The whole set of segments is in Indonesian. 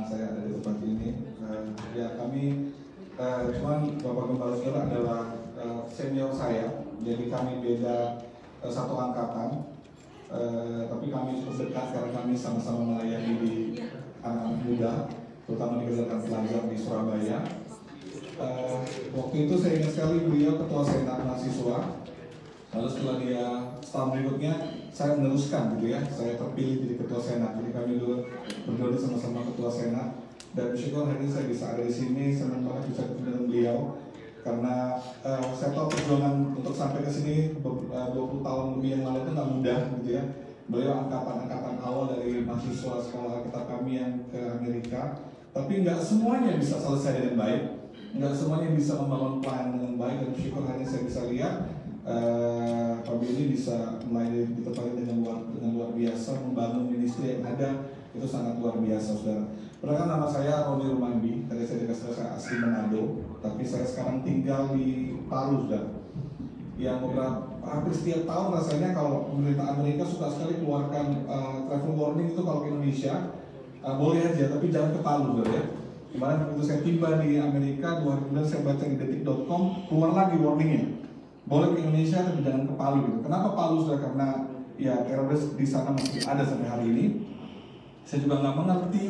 saya ada di tempat ini. Ya kami, cuman Bapak Gembala Saudara adalah senior saya, jadi kami beda satu angkatan. Tapi kami cukup dekat karena kami sama-sama melayani di anak muda, terutama di kegiatan pelajar di Surabaya. Waktu itu saya ingat sekali beliau ketua senat mahasiswa. Lalu setelah dia setahun berikutnya saya meneruskan gitu ya, saya terpilih jadi ketua senat. Jadi kami dulu berdua sama-sama ketua senat. Dan bersyukur hari ini saya bisa ada di sini, senang banget bisa ketemu dengan beliau. Karena saya tahu perjuangan untuk sampai ke sini 20 tahun lebih yang lalu itu nggak mudah gitu ya. Beliau angkatan awal dari mahasiswa sekolah kita kami yang ke Amerika. Tapi nggak semuanya bisa selesai dengan baik, nggak semuanya bisa membangun plan dengan baik. Dan bersyukur hari ini saya bisa lihat Pak Billy bisa mulai di tempat ini dengan luar biasa, membangun ministry yang ada itu sangat luar biasa, saudara. Perkenalkan, nama saya Roni Rumandi. Tadi saya dikasih saya asli Manado, tapi saya sekarang tinggal di Palu, saudara. Yang hampir setiap tahun rasanya kalau pemerintah Amerika suka sekali keluarkan travel warning itu kalau ke Indonesia boleh aja, tapi jangan ke Palu, saudara ya. Kemarin waktu saya tiba di Amerika 2 hari kemudian saya baca di detik.com keluar lagi warningnya. Boleh ke Indonesia tapi jangan ke Palu gitu. Kenapa Palu? Sudah karena ya teroris di sana masih ada sampai hari ini. Saya juga nggak mengerti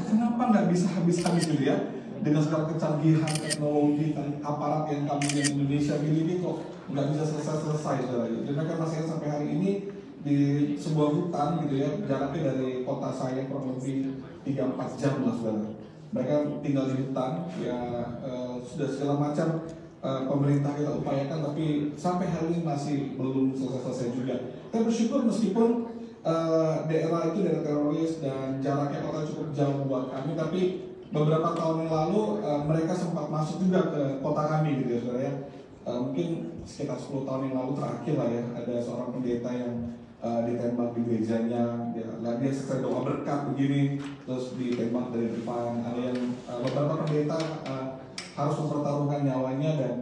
kenapa nggak bisa habis-habis gitu ya dengan segala kecanggihan teknologi dan aparat yang kami di Indonesia miliki kok nggak bisa selesai saudara. Dan karena saya sampai hari ini di sebuah hutan gitu ya, jaraknya dari kota saya kurang lebih 3-4 jam lah saudara. Mereka tinggal di hutan ya, sudah segala macam pemerintah kita upayakan, tapi sampai hari ini masih belum selesai juga. Saya bersyukur meskipun daerah itu daerah teroris dan jaraknya kota cukup jauh buat kami, tapi beberapa tahun yang lalu mereka sempat masuk juga ke kota kami gitu ya saudara ya. Mungkin sekitar 10 tahun yang lalu terakhir lah ya, ada seorang pendeta yang ditembak di gerejanya, dia selesai doa berkat begini, terus ditembak dari depan. Ada yang beberapa pendeta harus mempertaruhkan nyawanya dan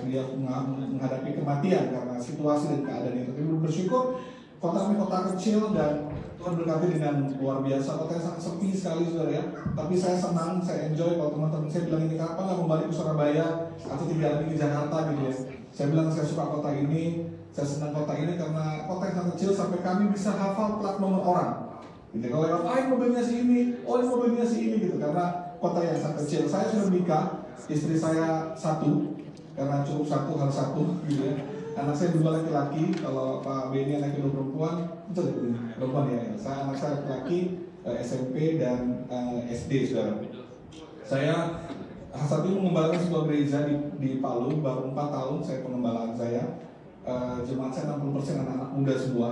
dia menghadapi kematian karena situasi dan keadaan itu. Tapi bersyukur kota kami kota kecil dan Tuhan berkati dengan luar biasa. Kota yang sangat sepi sekali saudara ya. Tapi saya senang, saya enjoy kalau teman-teman saya bilang ini kapan nggak kembali ke Surabaya atau tinggal lagi di Jakarta gitu ya. Saya bilang saya suka kota ini, saya senang kota ini karena kota yang sangat kecil sampai kami bisa hafal plat nomor orang. Gitu. Kalau lewat, mobilnya si ini, ini mobilnya si ini gitu. Karena kota yang sangat kecil. Saya sudah menikah, istri saya satu, karena cukup satu harus satu gitu ya. Anak saya 2 laki-laki, kalau Pak Benny anak 2 perempuan, itu perempuan ya. Anak saya laki-laki SMP dan SD saudara. Saya saat ini mengembalakan sebuah gereja di Palu, baru 4 tahun saya pengembalaan saya. Jemaat saya 60% anak-anak muda semua.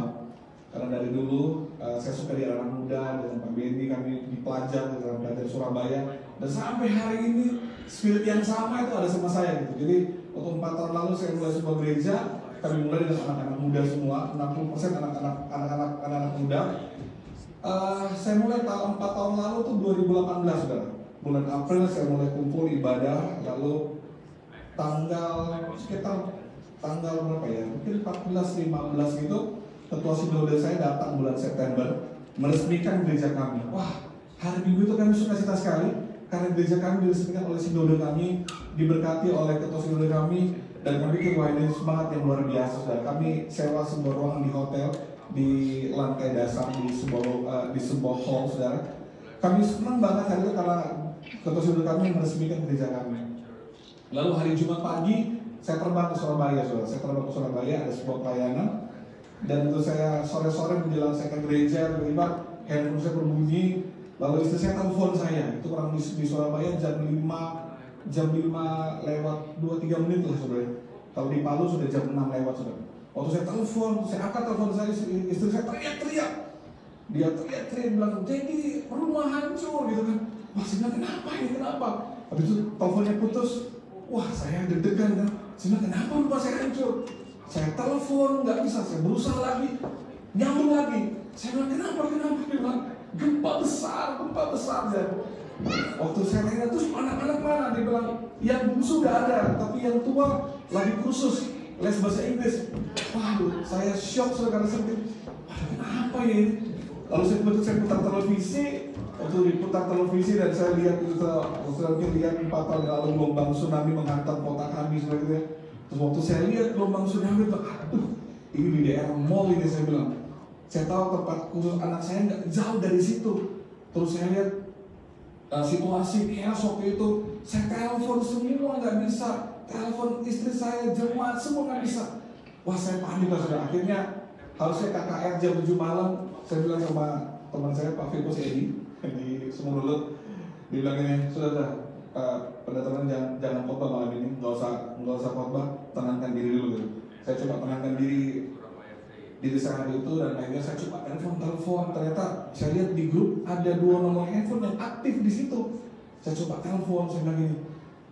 Karena dari dulu saya suka di anak muda, dengan Pak Benny kami di pelajar dari Surabaya. Dan sampai hari ini spirit yang sama itu ada sama saya gitu. Jadi waktu 4 tahun lalu saya mulai sebuah gereja, kami mulai dengan anak-anak muda semua, 60% anak-anak muda. Saya mulai 4 tahun lalu tuh 2018 saudara. Bulan April saya mulai kumpul ibadah, lalu sekitar tanggal berapa ya? Mungkin 14-15 gitu, ketua sinode saya datang bulan September meresmikan gereja kami. Wah, hari Minggu itu kami sukacita sekali karena gereja kami diresmikan oleh sinode kami, diberkati oleh ketua sinode kami, dan kami pikir wah ini semangat yang luar biasa. Saudara. Kami sewa sebuah ruangan di hotel di lantai dasar di sebuah hall, saudara. Kami senang banget hari itu karena ketua sinode kami meresmikan gereja kami. Lalu hari Jumat pagi saya terbang ke Surabaya, saudara. Saya terbang ke Surabaya, ada sebuah pelayanan, dan itu saya sore-sore menjelang saya ke gereja, tiba-tiba handphone saya berbunyi. Lalu istri saya telepon saya, itu kurang di Surabaya jam 5 lewat 2-3 menit lah saudara. Kalau di Palu sudah jam 6 lewat saudara. Waktu saya telepon, saya angkat telepon saya, istri saya teriak-teriak. Dia teriak-teriak bilang, jadi rumah hancur gitu kan. Wah saya bilang kenapa ini, kenapa? Habis itu teleponnya putus. Wah saya deg-degan kan. Saya bilang kenapa rumah saya hancur? Saya telepon, nggak bisa, saya berusaha lagi, nyambung lagi. Saya bilang kenapa? Dia bilang gempa besar dan waktu saya nanya terus anak-anak mana? Dia bilang yang bungsu udah ada, tapi yang tua lagi kursus les bahasa Inggris. Waduh, saya shock karena sedih. Waduh, kenapa ya ini? Lalu saya putar televisi, waktu diputar televisi dan saya lihat itu, saya lihat 4 tahun yang lalu gelombang tsunami menghantam kota kami sebenarnya. Terus waktu saya lihat gelombang tsunami itu, aduh, ini di daerah mall ini, saya bilang. Saya tahu tempat khusus anak saya nggak jauh dari situ. Terus saya lihat situasi chaos waktu itu, saya telepon semua nggak bisa, telepon istri saya, jemaat semua nggak bisa. Wah, saya panik lah sudah. Akhirnya harusnya KKR jam 7 malam, saya bilang sama teman saya Pak Firmus Edi di Sumurlut, dia bilang ini, sudah pada teman jangan khotbah malam ini, nggak usah khotbah, tenangkan diri dulu gitu. Saya coba tenangkan diri saya itu, dan akhirnya saya coba telepon. Ternyata saya lihat di grup ada 2 nomor handphone yang aktif di situ. Saya coba telepon, saya bilang gini,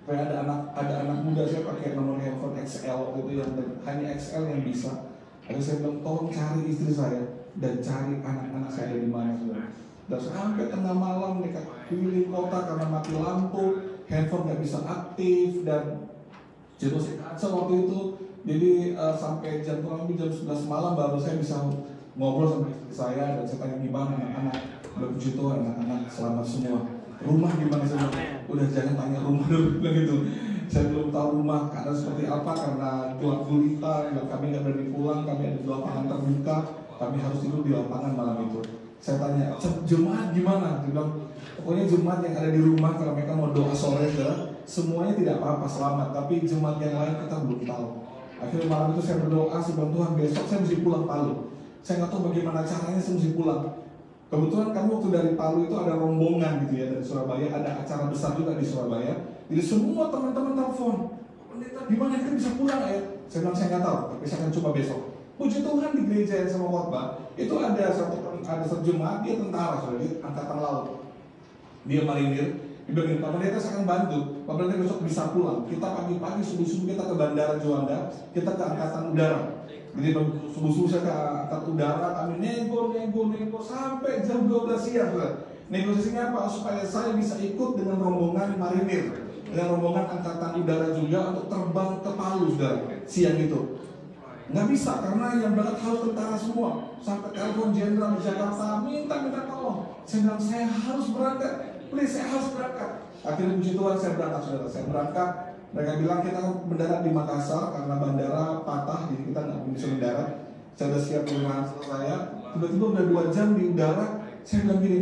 kayak ada anak muda, saya pakai nomor handphone XL itu, yang hanya XL yang bisa. Lalu saya bilang, tolong cari istri saya dan cari anak-anak saya di mana sudah. Dan sampai tengah malam mereka keliling kota karena mati lampu, handphone nggak bisa aktif, dan situasi kacau waktu itu. Jadi sampai kurang lebih jam 11 malam baru saya bisa ngobrol sama istri saya, dan saya tanya gimana anak-anak. Puji Tuhan, anak-anak selamat semua. Rumah gimana sih? Udah jangan tanya rumah dulu, begitu. Saya belum tahu rumah karena seperti apa, karena gelap gulita, kami nggak berani pulang, kami ada di lapangan terbuka, kami harus tidur di lapangan malam itu. Saya tanya, jemaat gimana? Dia bilang, pokoknya jemaat yang ada di rumah kalau mereka mau doa sore, semuanya tidak apa-apa, selamat. Tapi jemaat yang lain kita belum tahu. Akhirnya malam itu saya berdoa, saya bilang, Tuhan besok saya mesti pulang Palu. Saya nggak tahu bagaimana caranya saya mesti pulang. Kebetulan kami waktu dari Palu itu ada rombongan gitu ya, dari Surabaya, ada acara besar juga di Surabaya. Jadi semua teman-teman telepon, pendeta gimana kita bisa pulang ya? Saya bilang saya nggak tahu, tapi saya akan coba besok. Puji Tuhan di gereja yang sama khotbah itu ada satu jemaat, dia tentara, sudah di angkatan laut, dia marinir. Dia bilang, Pak Pendeta saya akan bantu, Pak Pendeta besok bisa pulang. Kita pagi-pagi subuh-subuh kita ke Bandara Juanda, kita ke angkatan udara. Jadi subuh-subuh saya ke angkatan udara, kami nego sampai jam 12 siang. Negosiasinya apa? Supaya saya bisa ikut dengan rombongan marinir, dengan rombongan angkatan udara juga untuk terbang ke Palu siang itu. Nggak bisa karena yang berangkat harus tentara semua. Sampai telepon jenderal di Jakarta minta tolong. Saya bilang saya harus berangkat, please saya harus berangkat. Akhirnya puji Tuhan saya berangkat, saudara. Saya berangkat. Mereka bilang kita mendarat di Makassar karena bandara patah, jadi kita nggak bisa mendarat. Saya sudah siap dengan saya. Tiba-tiba udah 2 jam di udara. Saya bilang gini,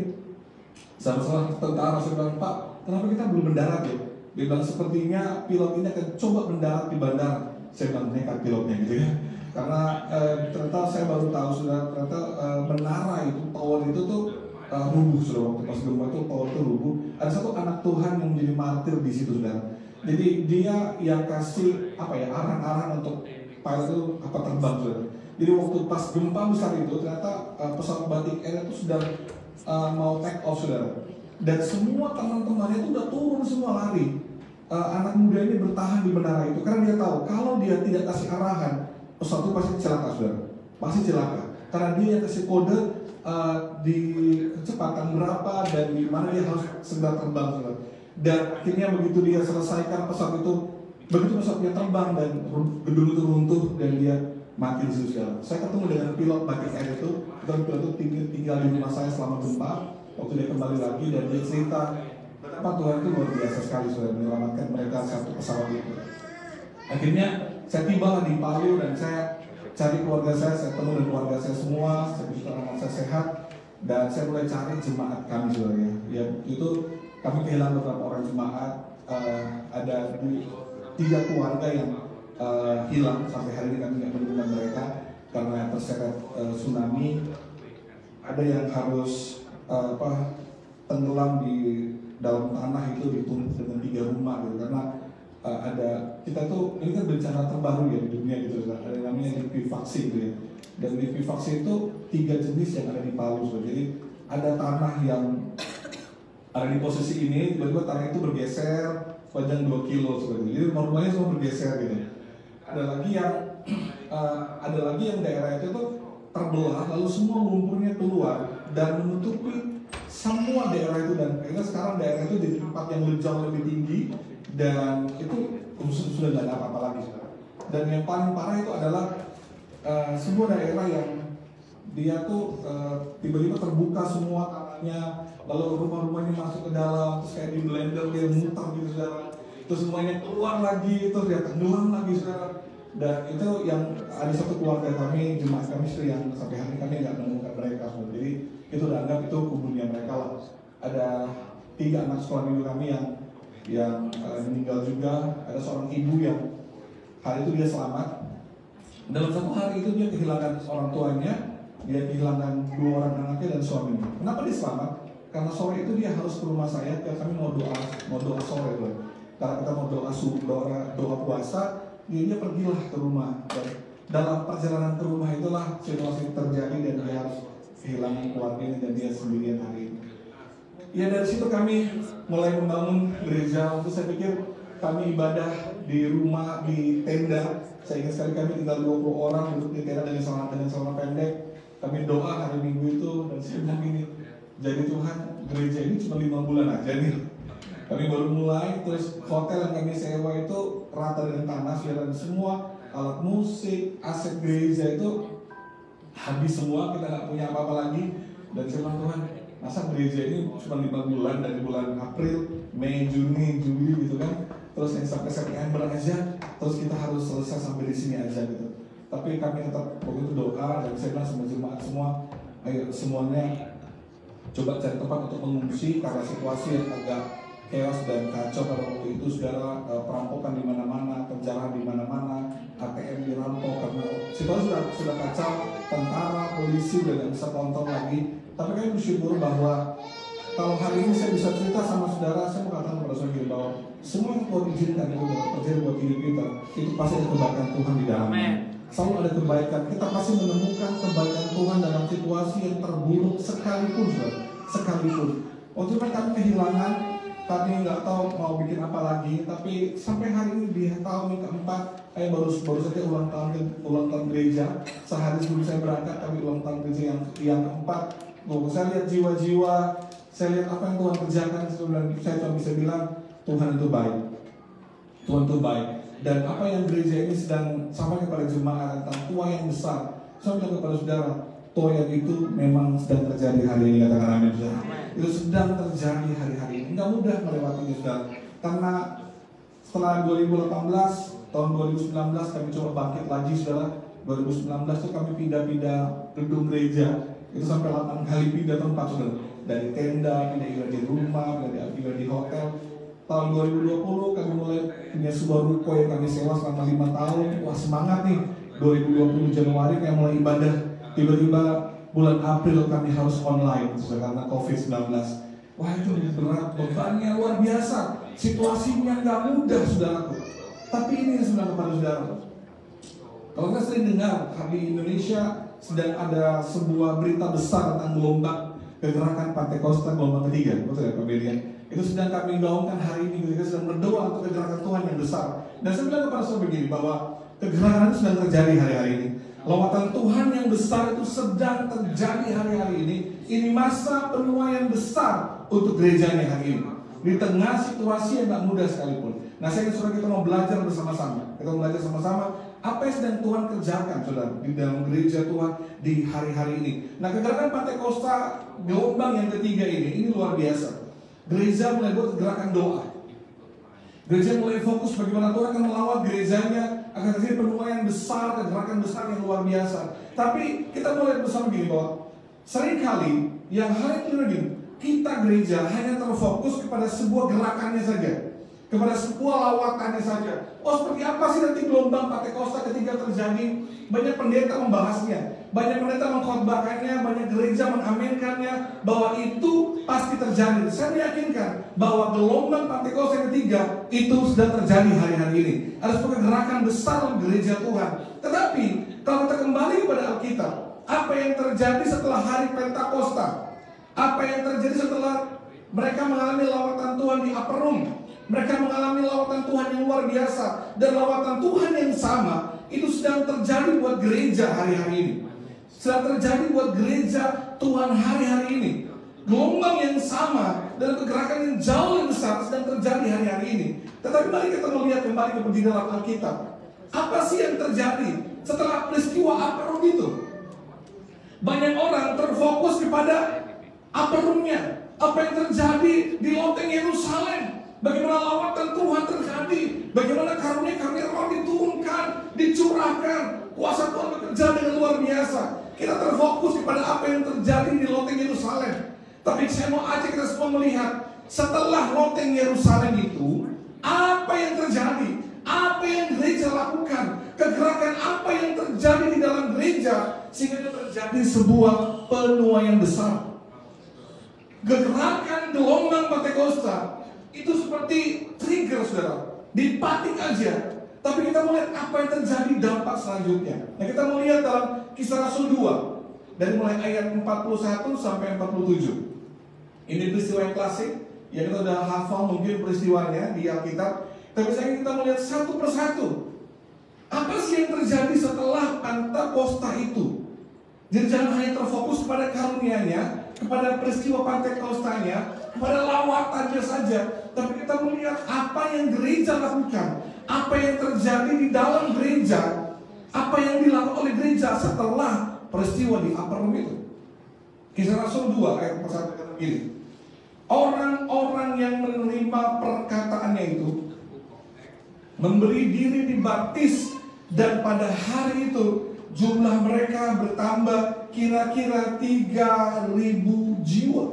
sama tentara, saya bilang, Pak, kenapa kita belum mendarat ya? Dia bilang sepertinya pilot ini akan coba mendarat di bandara. Saya bilang nekat pilotnya gitu ya. Karena ternyata saya baru tahu sudah, ternyata menara itu, tower itu tuh rubuh sudah, waktu pas gempa itu tower itu rubuh. Ada satu anak Tuhan yang menjadi martir di situ sudah. Jadi dia yang kasih arah-arah untuk pilot itu terbang sudah. Jadi waktu pas gempa besar itu ternyata pesawat Batik Air itu sudah mau take off saudara. Dan semua teman-temannya itu udah turun semua lari. Anak muda ini bertahan di menara itu karena dia tahu kalau dia tidak kasih arahan, pesawat itu pasti celaka saudara. Pasti celaka. Karena dia yang kasih kode di kecepatan berapa dan di mana dia harus segera terbang saudara. Dan akhirnya begitu dia selesaikan pesawat itu, begitu pesawatnya terbang dan gedung itu runtuh dan dia mati di situ. Saya ketemu dengan pilot Batik Air itu, pilot itu tinggal di rumah saya selama gempa. Waktu dia kembali lagi dan dia cerita betapa Tuhan itu luar biasa sekali sudah menyelamatkan mereka satu pesawat itu. Akhirnya saya tiba di Palu dan saya cari keluarga saya ketemu dengan keluarga saya semua, saya bisa anak saya sehat dan saya mulai cari jemaat kami saudara. Ya itu kami kehilangan beberapa orang jemaat, ada 3 keluarga yang hilang sampai hari ini kami tidak menemukan mereka karena terseret tsunami. Ada yang harus tenggelam di dalam tanah itu ditumpuk dengan 3 rumah gitu karena ada kita tuh ini kan bencana terbaru ya di dunia gitu, ada yang namanya likuifaksi gitu ya. Dan likuifaksi itu 3 jenis yang ada di Palu. Jadi ada tanah yang ada di posisi ini, tiba-tiba tanah itu bergeser sepanjang 2 kilo seperti itu. Jadi rumahnya semua bergeser gitu. Ada lagi yang daerah itu tuh terbelah, lalu semua lumpurnya keluar dan menutupi semua daerah itu, dan akhirnya sekarang daerah itu di tempat yang jauh lebih tinggi dan itu sudah tidak ada apa-apa lagi. Dan yang paling parah itu adalah sebuah daerah yang dia tuh tiba-tiba terbuka semua tanahnya, lalu rumah-rumahnya masuk ke dalam, terus kayak di blender dia muter gitu saudara, terus semuanya keluar lagi, terus dia tenggelam lagi saudara. Dan itu yang ada satu keluarga kami, jemaat kami yang sampai hari ini kami nggak menemukan mereka saudara. Jadi itu udah anggap itu kuburnya mereka lah. Ada 3 anak sekolah minggu kami yang meninggal juga. Ada seorang ibu yang hari itu dia selamat. Dalam satu hari itu dia kehilangan orang tuanya, dia kehilangan 2 orang anaknya dan suaminya. Kenapa dia selamat? Karena sore itu dia harus ke rumah saya, kami mau doa sore loh. Karena kita mau doa puasa, dia pergilah ke rumah. Dan dalam perjalanan ke rumah itulah situasi terjadi dan dia harus kehilangan keluarganya dan dia sendirian hari ini. Ya dari situ kami mulai membangun gereja. Untuk saya pikir kami ibadah di rumah, di tenda. Saya ingat sekali kami tinggal 20 orang duduk di tenda dengan celana pendek. Kami doa hari Minggu itu dan saya bilang gini, jadi Tuhan gereja ini cuma 5 bulan aja nih. Kami baru mulai, terus hotel yang kami sewa itu rata dengan tanah, dan semua alat musik, aset gereja itu habis semua, kita nggak punya apa-apa lagi. Dan saya bilang Tuhan, masa gereja ini cuma 5 bulan dari bulan April, Mei, Juni, Juli gitu kan, terus yang sampai September aja, terus kita harus selesai sampai di sini aja gitu. Tapi kami tetap waktu itu doa dan saya bilang sama jemaat semua, ayo semuanya coba cari tempat untuk mengungsi karena situasi yang agak chaos dan kacau pada waktu itu saudara. Perampokan di mana-mana, penjara di mana-mana, ATM dirampok karena situasi sudah kacau, tentara, polisi udah nggak bisa tonton lagi. Tapi kami bersyukur bahwa kalau hari ini saya bisa cerita sama saudara, saya mau katakan kepada saudara bahwa semua yang Tuhan izinkan itu terjadi buat hidup kita, itu pasti ada kebaikan Tuhan di dalamnya. Selalu ada kebaikan. Kita pasti menemukan kebaikan Tuhan dalam situasi yang terburuk sekalipun, saudara. Sekalipun. Waktu itu kami kehilangan, kami nggak tahu mau bikin apa lagi. Tapi sampai hari ini di tahun keempat, saya baru saja ulang tahun gereja. Sehari sebelum saya berangkat, kami ulang tahun gereja yang keempat. Saya lihat jiwa-jiwa, saya lihat apa yang Tuhan kerjakan. Saya cuma bisa bilang Tuhan itu baik. Tuhan itu baik. Dan apa yang gereja ini sedang sampaikan kepada jemaat tentang tuah yang besar, saya bilang kepada saudara, tuah yang itu memang sedang terjadi hari ini, katakan amin saudara. Itu sedang terjadi hari-hari ini. Enggak mudah melewatinya saudara. Karena setelah 2018, tahun 2019 kami coba bangkit lagi saudara. 2019 itu kami pindah-pindah gedung gereja. Itu sampai 8 kali pindah tempat saudara. Dari tenda, pindah di rumah, pindah di hotel. Tahun 2020 kami mulai punya sebuah ruko yang kami sewa selama 5 tahun. Wah semangat nih, 2020 Januari kami mulai ibadah. Tiba-tiba bulan April kami harus online karena COVID-19. Wah itu berat, bebannya luar biasa. Situasinya nggak mudah saudaraku. Tapi ini yang sebenarnya kepada saudara. Kalau kita sering dengar di Indonesia sedang ada sebuah berita besar tentang gelombang kegerakan Pentakosta gelombang ketiga, betul ya Pak Belian? Itu sedang kami gaungkan hari ini, kita sedang berdoa untuk kegerakan Tuhan yang besar. Dan saya bilang kepada saudara begini, bahwa kegerakan itu sedang terjadi hari-hari ini. Lawatan Tuhan yang besar itu sedang terjadi hari-hari ini. Ini masa penuaian besar untuk gerejanya hari ini. Di tengah situasi yang tak mudah sekalipun. Nah saya ingin saudara kita mau belajar bersama-sama. Kita mau belajar sama-sama apa yang sedang Tuhan kerjakan saudara di dalam gereja Tuhan di hari-hari ini. Nah kegerakan Pentakosta gelombang yang ketiga ini luar biasa. Gereja mulai buat gerakan doa. Gereja mulai fokus bagaimana Tuhan akan melawat gerejanya, akan terjadi penuaian besar, gerakan besar yang luar biasa. Tapi kita mulai bersama gini bahwa seringkali yang hari ini kita gereja hanya terfokus kepada sebuah gerakannya saja, kepada sebuah lawatannya saja. Oh seperti apa sih nanti gelombang Pentakosta ketiga terjadi? Banyak pendeta membahasnya, banyak pendeta mengkhotbahkannya, banyak gereja mengaminkannya bahwa itu pasti terjadi. Saya meyakinkan bahwa gelombang Pentakosta ketiga itu sudah terjadi hari-hari ini. Ada sebuah gerakan besar dalam gereja Tuhan. Tetapi kalau kita kembali kepada Alkitab, apa yang terjadi setelah hari Pentakosta? Apa yang terjadi setelah mereka mengalami lawatan Tuhan di Upper Room? Mereka mengalami lawatan Tuhan yang luar biasa. Dan lawatan Tuhan yang sama itu sedang terjadi buat gereja hari-hari ini. Sedang terjadi buat gereja Tuhan hari-hari ini. Gelombang yang sama dan pergerakan yang jauh lebih besar sedang terjadi hari-hari ini. Tetapi mari kita melihat kembali ke dalam Alkitab. Apa sih yang terjadi setelah peristiwa Upper Room itu? Banyak orang terfokus kepada Upper Room-nya. Apa yang terjadi di loteng Yerusalem? Bagaimana lawatan Tuhan terjadi? Bagaimana karunia-karunia Roh diturunkan, dicurahkan? Kuasa Tuhan bekerja dengan luar biasa. Kita terfokus kepada apa yang terjadi di loteng Yerusalem. Tapi saya mau ajak kita semua melihat, setelah loteng Yerusalem itu, apa yang terjadi? Apa yang gereja lakukan? Kegerakan apa yang terjadi di dalam gereja sehingga terjadi sebuah penuaian besar? Gerakan gelombang Pentakosta itu seperti trigger, saudara, dipatik aja. Tapi kita melihat apa yang terjadi dampak selanjutnya. Nah, kita melihat dalam Kisah Rasul 2 dari mulai ayat 41 sampai 47. Ini peristiwa yang klasik yang kita sudah hafal mungkin peristiwanya di Alkitab. Tapi sekarang kita melihat satu persatu. Apa sih yang terjadi setelah Pentakosta itu? Jadi jangan hanya terfokus pada karunia-Nya, kepada peristiwa Pentakostanya, kepada lawatannya saja. Tapi kita melihat apa yang gereja lakukan, apa yang terjadi di dalam gereja, apa yang dilakukan oleh gereja setelah peristiwa di Upper Room itu. Kisah Rasul 2 ayat 1 kata begini. Orang-orang yang menerima perkataannya itu memberi diri dibaptis, dan pada hari itu jumlah mereka bertambah kira-kira 3.000 jiwa.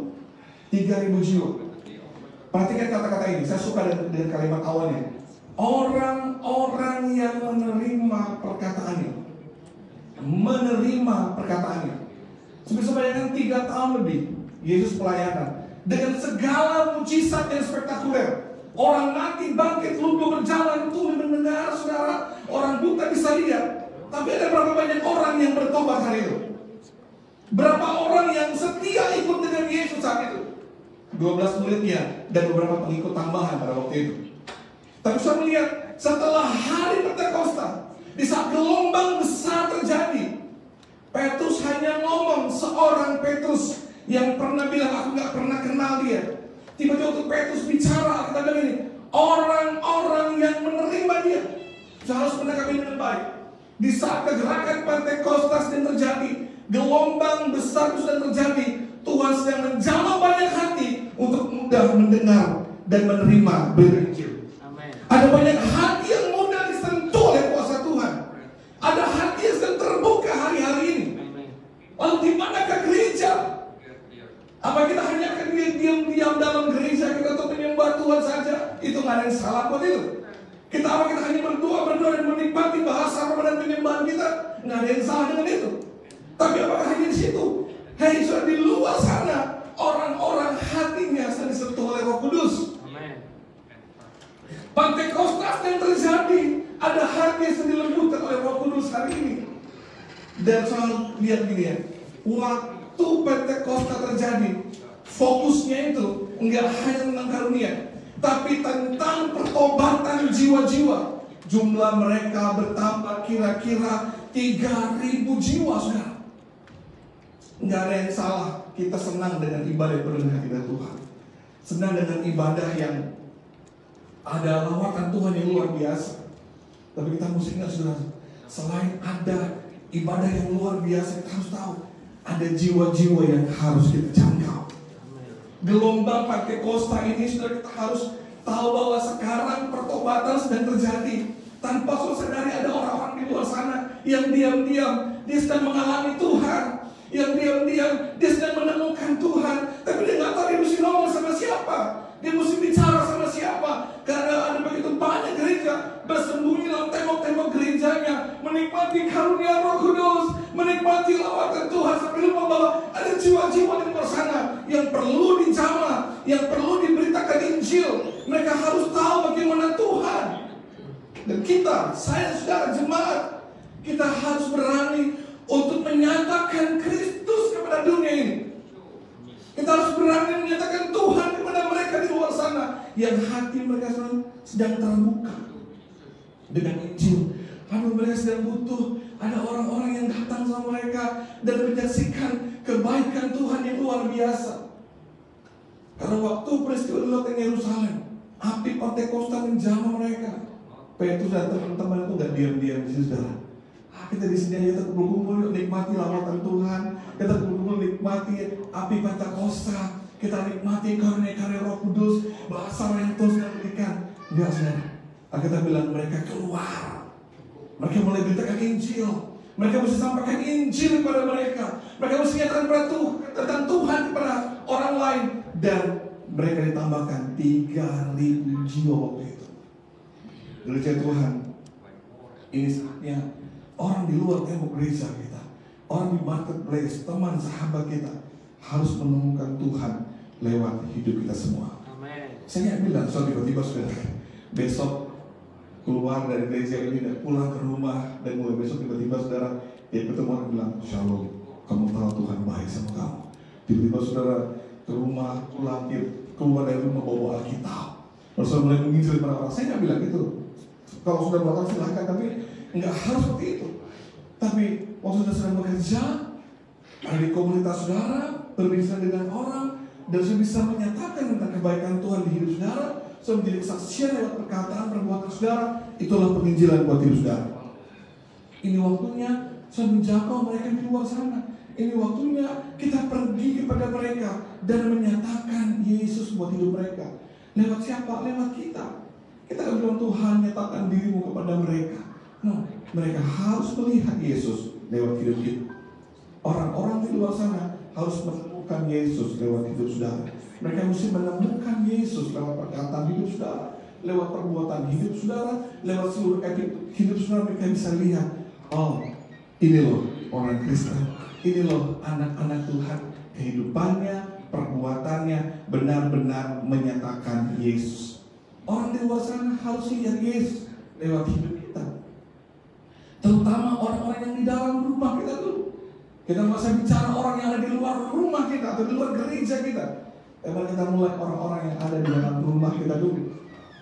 3.000 jiwa. Perhatikan kata-kata ini, saya suka dengan kalimat awalnya. Orang-orang yang menerima perkataannya. Menerima perkataannya. Seperti bayangkan 3 tahun lebih Yesus pelayanan dengan segala mujizat yang spektakuler. Orang mati bangkit, lumpuh berjalan, tuli mendengar, saudara. Orang buta bisa lihat. Tapi ada berapa banyak orang yang bertobat hari itu? Berapa orang yang setia ikut dengan Yesus saat itu? 12 muridnya dan beberapa pengikut tambahan pada waktu itu. Tapi saya melihat setelah hari Pentakosta, di saat gelombang besar terjadi, Petrus hanya ngomong, seorang Petrus yang pernah bilang aku gak pernah kenal dia. Tiba-tiba waktu Petrus bicara, kita bilang ini, orang-orang yang menerima dia. Saya harus menangkap ini dengan baik. Di saat kegerakan Pentakosta sedang terjadi, gelombang besar itu sedang terjadi, Tuhan sedang menjamah banyak hati untuk mudah mendengar dan menerima berita Injil. Ada banyak hati yang mudah disentuh oleh kuasa Tuhan. Ada hati yang sedang terbuka hari-hari ini. Lalu di manakah gereja? Apa kita hanya akan diam-diam dalam gereja kita untuk menyembah Tuhan saja? Itu nggak ada yang salah buat itu. Kita hanya berdoa dan menikmati bahasa roh dan penyembahan kita? Nggak ada yang salah dengan itu. Tapi apakah hanya di situ? Hei, sudah di luar sana orang-orang hatinya sedang disentuh oleh Roh Kudus. Pentakosta yang terjadi, ada hati yang sedang dilembutkan oleh Roh Kudus hari ini. Dan soal lihat gini ya, waktu Pentakosta terjadi, fokusnya itu enggak hanya tentang karunia, tapi tentang pertobatan jiwa-jiwa. Jumlah mereka bertambah kira-kira 3.000 jiwa, saudara. Enggak ada yang salah, kita senang dengan ibadah yang penuh dengan Tuhan. Senang dengan ibadah yang ada lawatan Tuhan yang luar biasa. Tapi kita mesti ingat, saudara, selain ada ibadah yang luar biasa, kita harus tahu ada jiwa-jiwa yang harus kita jangkau. Gelombang Pentakosta ini, saudara, kita harus tahu bahwa sekarang pertobatan sedang terjadi. Tanpa sadari ada orang-orang di luar sana yang diam-diam dia sedang mengalami Tuhan, yang diam-diam dia sedang menemukan Tuhan, tapi dia nggak tahu dia mesti ngomong sama siapa, dia mesti bicara sama siapa. Karena ada begitu banyak gereja bersembunyi dalam tembok-tembok gerejanya, menikmati karunia Roh Kudus, menikmati lawatan Tuhan, sampai lupa bahwa ada jiwa-jiwa di luar sana yang perlu dijamah, yang perlu diberitakan Injil. Mereka harus tahu bagaimana Tuhan. Dan kita, saya saudara jemaat, kita harus berani untuk menyatakan Kristus kepada dunia ini. Kita harus berani menyatakan Tuhan kepada mereka di luar sana yang hati mereka sedang terbuka dengan Injil. Lalu mereka sedang butuh ada orang-orang yang datang sama mereka dan menyaksikan kebaikan Tuhan yang luar biasa. Karena waktu peristiwa di loteng Yerusalem, api Pentakosta menjamah mereka. Petrus dan teman-teman itu gak diam-diam di situ, saudara. Kita di sini aja kumpul-kumpul nikmati lawatan Tuhan, kita kumpul-kumpul nikmati api Pentakosta, kita nikmati karya-karya Roh Kudus, bahasa yang Tuhan sudah berikan. Enggak, saudara. Alkitab bilang mereka keluar. Mereka mulai beritakan Injil. Mereka mesti sampaikan Injil kepada mereka. Mereka mesti nyatakan tentang Tuhan kepada orang lain. Dan mereka ditambahkan 3.000 jiwa waktu itu. Gereja Tuhan, ini saatnya orang di luar tembok gereja kita, orang di marketplace, teman sahabat kita harus menemukan Tuhan lewat hidup kita semua. Amen. Saya nggak bilang tiba-tiba sudah besok keluar dari gereja ini dan pulang ke rumah, dan mulai besok tiba-tiba saudara dia ketemu orang bilang, "Shalom, kamu tahu Tuhan baik sama kamu." Tiba-tiba saudara ke rumah, pulang, keluar dari rumah bawa Alkitab, lalu saudara mulai menginjil kepada orang. Saya nggak bilang itu. Kalau sudah melakukan silahkan, tapi nggak harus seperti itu. Tapi waktu saudara sedang bekerja, ada di komunitas saudara, berbicara dengan orang, dan sudah bisa menyatakan tentang kebaikan Tuhan di hidup saudara, sudah menjadi kesaksian lewat perkataan, perbuatan saudara, itulah penginjilan buat hidup saudara. Ini waktunya sudah menjangkau mereka di luar sana. Ini waktunya kita pergi kepada mereka dan menyatakan Yesus buat hidup mereka. Lewat siapa? Lewat kita. Kita akan bilang, Tuhan nyatakan dirimu kepada mereka. No, mereka harus melihat Yesus lewat hidup kita. Orang-orang di luar sana harus menemukan Yesus lewat hidup saudara. Mereka mesti menemukan Yesus lewat perkataan hidup saudara, lewat perbuatan hidup saudara, lewat seluruh hidup saudara. Mereka bisa lihat, oh, ini loh orang Kristen, ini loh anak-anak Tuhan. Kehidupannya, perbuatannya benar-benar menyatakan Yesus. Orang di luar sana harus lihat Yesus lewat hidup kita. Terutama orang-orang yang di dalam rumah kita dulu. Kita nggak usah bicara orang yang ada di luar rumah kita atau di luar gereja kita. Tapi kita mulai orang-orang yang ada di dalam rumah kita dulu.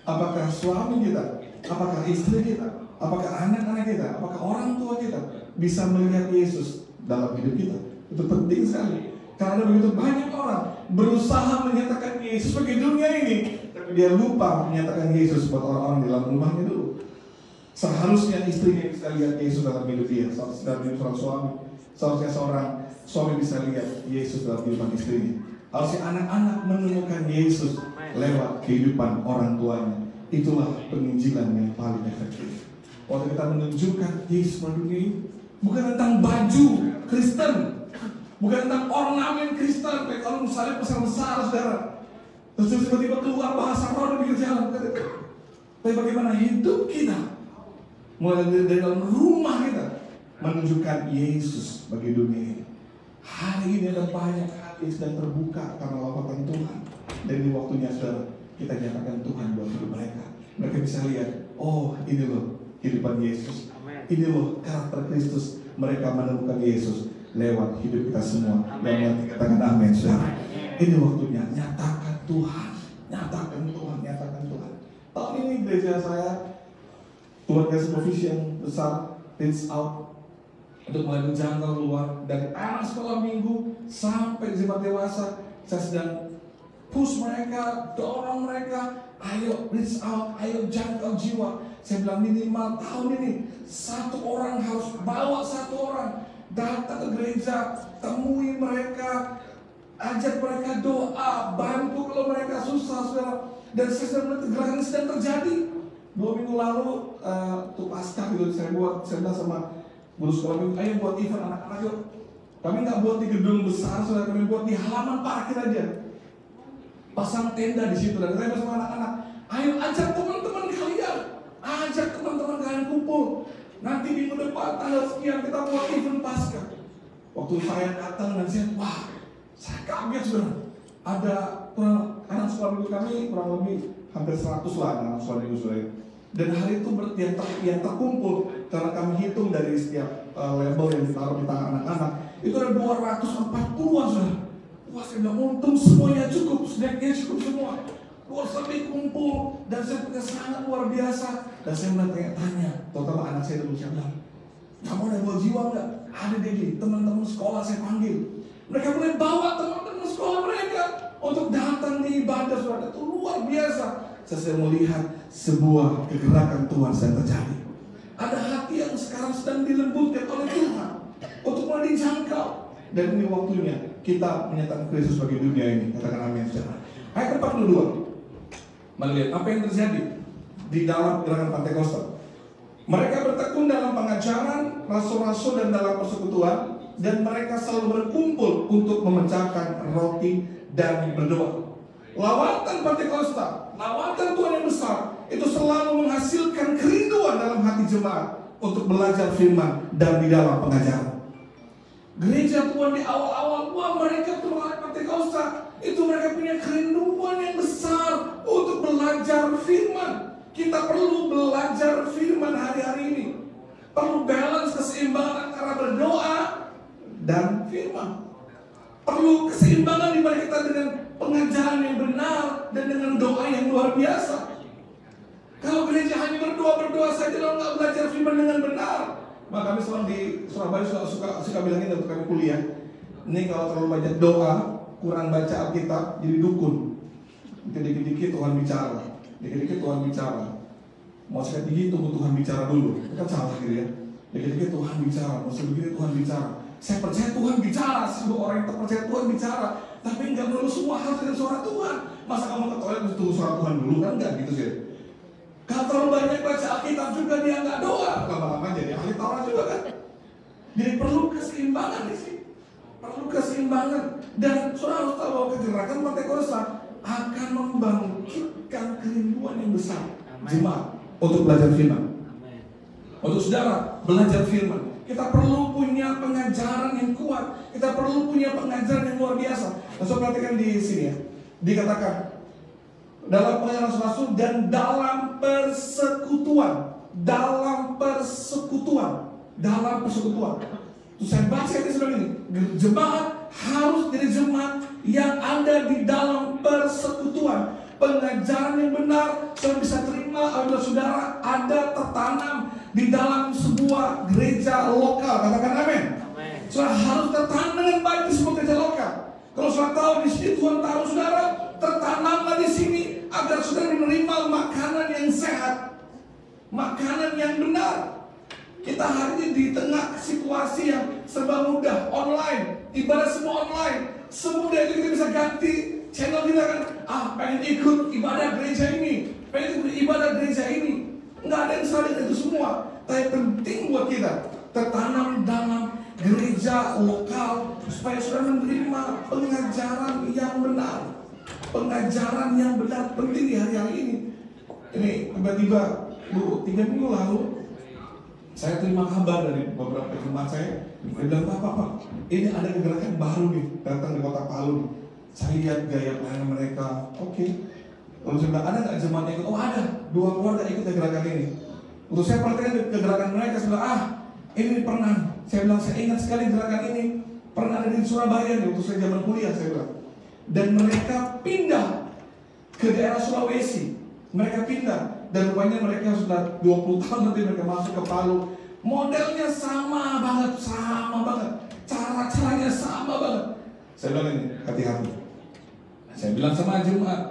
Apakah suami kita, apakah istri kita, apakah anak-anak kita, apakah orang tua kita bisa melihat Yesus dalam hidup kita. Itu penting sekali. Karena begitu banyak orang berusaha menyatakan Yesus bagi dunia ini, tapi dia lupa menyatakan Yesus buat orang-orang di dalam rumahnya dulu. Seharusnya istrinya bisa lihat Yesus dalam hidup dia, dalam hidup seorang suami. Seharusnya seorang suami bisa lihat Yesus dalam kehidupan istrinya. Harusnya anak-anak menemukan Yesus lewat kehidupan orang tuanya. Itulah penginjilan yang paling efektif. Waktu kita menunjukkan Yesus pada dunia ini, bukan tentang baju Kristen, bukan tentang ornamen Kristen. Kayak kalau misalnya besar-besar saudara, terus tiba-tiba keluar bahasa roh di pinggir jalan. Tapi bagaimana hidup kita, mulai dari dalam rumah kita, menunjukkan Yesus bagi dunia ini. Hari ini ada banyak hati yang sedang terbuka karena wafatan Tuhan. Dan ini waktunya saudara, kita nyatakan Tuhan buat hidup mereka. Mereka bisa lihat, oh ini loh kehidupan Yesus. Ini loh karakter Kristus. Mereka menemukan Yesus lewat hidup kita semua. Yang katakan amin saudara. Ini waktunya nyatakan Tuhan. Nyatakan Tuhan, nyatakan Tuhan. Tahun ini gereja saya, keluarga seprofisi yang besar, reach out untuk mulai menjangkau luar dari anak sekolah minggu sampai jemaat dewasa. Saya sedang push mereka, dorong mereka, ayo reach out, ayo jangkau jiwa. Saya bilang minimal tahun ini satu orang harus bawa satu orang datang ke gereja, temui mereka, ajak mereka doa, bantu kalau mereka susah, saudara. Dan saya sedang melihat gerakan sedang terjadi. 2 minggu lalu tuh pasca gitu saya bilang sama guru sekolah minggu, ayo buat event anak-anak yuk. Kami nggak buat di gedung besar, saudara, kami buat di halaman parkir aja. Pasang tenda di situ dan saya bersama anak-anak, ayo ajak teman-teman kalian, ajak teman-teman kalian kumpul. Nanti minggu depan tanggal sekian kita buat event pasca. Waktu saya datang dan saya, wah, saya kaget saudara. Ada anak sekolah minggu kami kurang lebih hampir 100 lah anak sekolah minggu saudara. Dan hari itu yang terkumpul, karena kami hitung dari setiap label yang ditaruh di tangan anak-anak, itu ada 240-an saudara. Wah, saya bilang untung semuanya cukup, snacknya cukup semua. Luar sampai kumpul dan saya punya sangat luar biasa. Dan saya mulai tanya, terutama anak saya dulu, saya bilang, kamu ada bawa jiwa nggak? Ada Dedi, teman-teman sekolah saya panggil. Mereka mulai bawa teman-teman sekolah mereka untuk datang di ibadah saudara. Itu luar biasa. Saya melihat sebuah kegerakan Tuhan sedang terjadi. Ada hati yang sekarang sedang dilembutkan oleh Tuhan untuk mulai dijangkau. Dan ini waktunya kita menyatakan Kristus bagi dunia ini. Katakan amin. Ayat 42. Mari lihat apa yang terjadi di dalam gerakan Pentakosta. Mereka bertekun dalam pengajaran rasul-rasul dan dalam persekutuan, dan mereka selalu berkumpul untuk memecahkan roti dan berdoa. Lawatan Pentakosta, lawatan Tuhan yang besar, itu selalu menghasilkan kerinduan dalam hati jemaat untuk belajar firman dan di dalam pengajaran. Gereja Tuhan di awal-awal, mereka tuh melalui Pentakosta, itu mereka punya kerinduan yang besar untuk belajar firman. Kita perlu belajar firman hari-hari ini. Perlu balance, keseimbangan antara berdoa dan firman. Perlu keseimbangan di mana kita dengan pengajaran yang benar dan dengan doa yang luar biasa. Kalau gereja hanya berdoa saja lalu nggak belajar firman dengan benar, maka kami selalu di Surabaya suka bilangin waktu kami kuliah, ini kalau terlalu banyak doa, kurang baca Alkitab, jadi dukun. Dikit-dikit Tuhan bicara, dikit-dikit Tuhan bicara. Mau sekali tinggi tunggu Tuhan bicara dulu, itu kan salah gitu ya. Dikit-dikit Tuhan bicara, mau sebegini Tuhan bicara. Saya percaya Tuhan bicara, semua orang yang terpercaya Tuhan bicara, tapi nggak melulu semua hal dengan suara Tuhan. Masa kamu ke toilet harus tunggu suara Tuhan dulu, kan nggak gitu sih. Kalau terlalu banyak baca Alkitab juga dia nggak doa, lama-lama jadi ahli Taurat juga kan. Jadi perlu keseimbangan di sini, perlu keseimbangan. Dan saudara harus tahu bahwa gerakan Pentakosta akan membangkitkan kerinduan yang besar jemaat untuk belajar firman. Untuk saudara belajar firman, kita perlu punya pengajaran yang kuat. Kita perlu punya pengajaran yang luar biasa. Nah, saudara perhatikan di sini ya, dikatakan dalam pengajaran rasul dan dalam persekutuan, dalam persekutuan. Terus saya baca ini sebenarnya ini, jemaat harus jadi jemaat yang ada di dalam persekutuan. Pengajaran yang benar saudara bisa terima apabila saudara ada tertanam di dalam sebuah gereja lokal. Katakan amin. Saudara harus tertanam dengan baik di sebuah gereja lokal. Kalau saudara tahu di sini Tuhan tahu saudara, tertanamlah di sini agar saudara menerima makanan yang sehat, makanan yang benar. Kita hari ini di tengah situasi yang serba mudah, online, ibadah semua online. Semudah itu kita bisa ganti channel kita kan. Pengen ikut ibadah gereja ini, pengen ikut ibadah gereja ini. Nggak ada yang salah dengan itu semua. Tapi penting buat kita tertanam dalam gereja lokal supaya saudara menerima pengajaran yang benar. Pengajaran yang benar penting di hari-hari ini. Ini tiba-tiba 3 minggu lalu saya terima kabar dari beberapa jemaat saya. Dia bilang, Pak, ini ada gerakan baru nih datang di kota Palu nih. Saya lihat gaya pelayanan mereka, oke. Lalu saya bilang, ada nggak jemaat yang ikut? Oh ada, 2 keluarga ikut gerakan ini. Untuk saya perhatikan gerakan mereka, saya bilang, ini pernah. Saya bilang, saya ingat sekali gerakan ini pernah ada di Surabaya nih, waktu saya zaman kuliah, saya bilang. Dan mereka pindah ke daerah Sulawesi. Mereka pindah, dan rupanya mereka sudah 20 tahun nanti mereka masuk ke Palu. Modelnya sama banget, cara-caranya sama banget. Saya bilang ini, hati-hati. Saya bilang sama jemaat,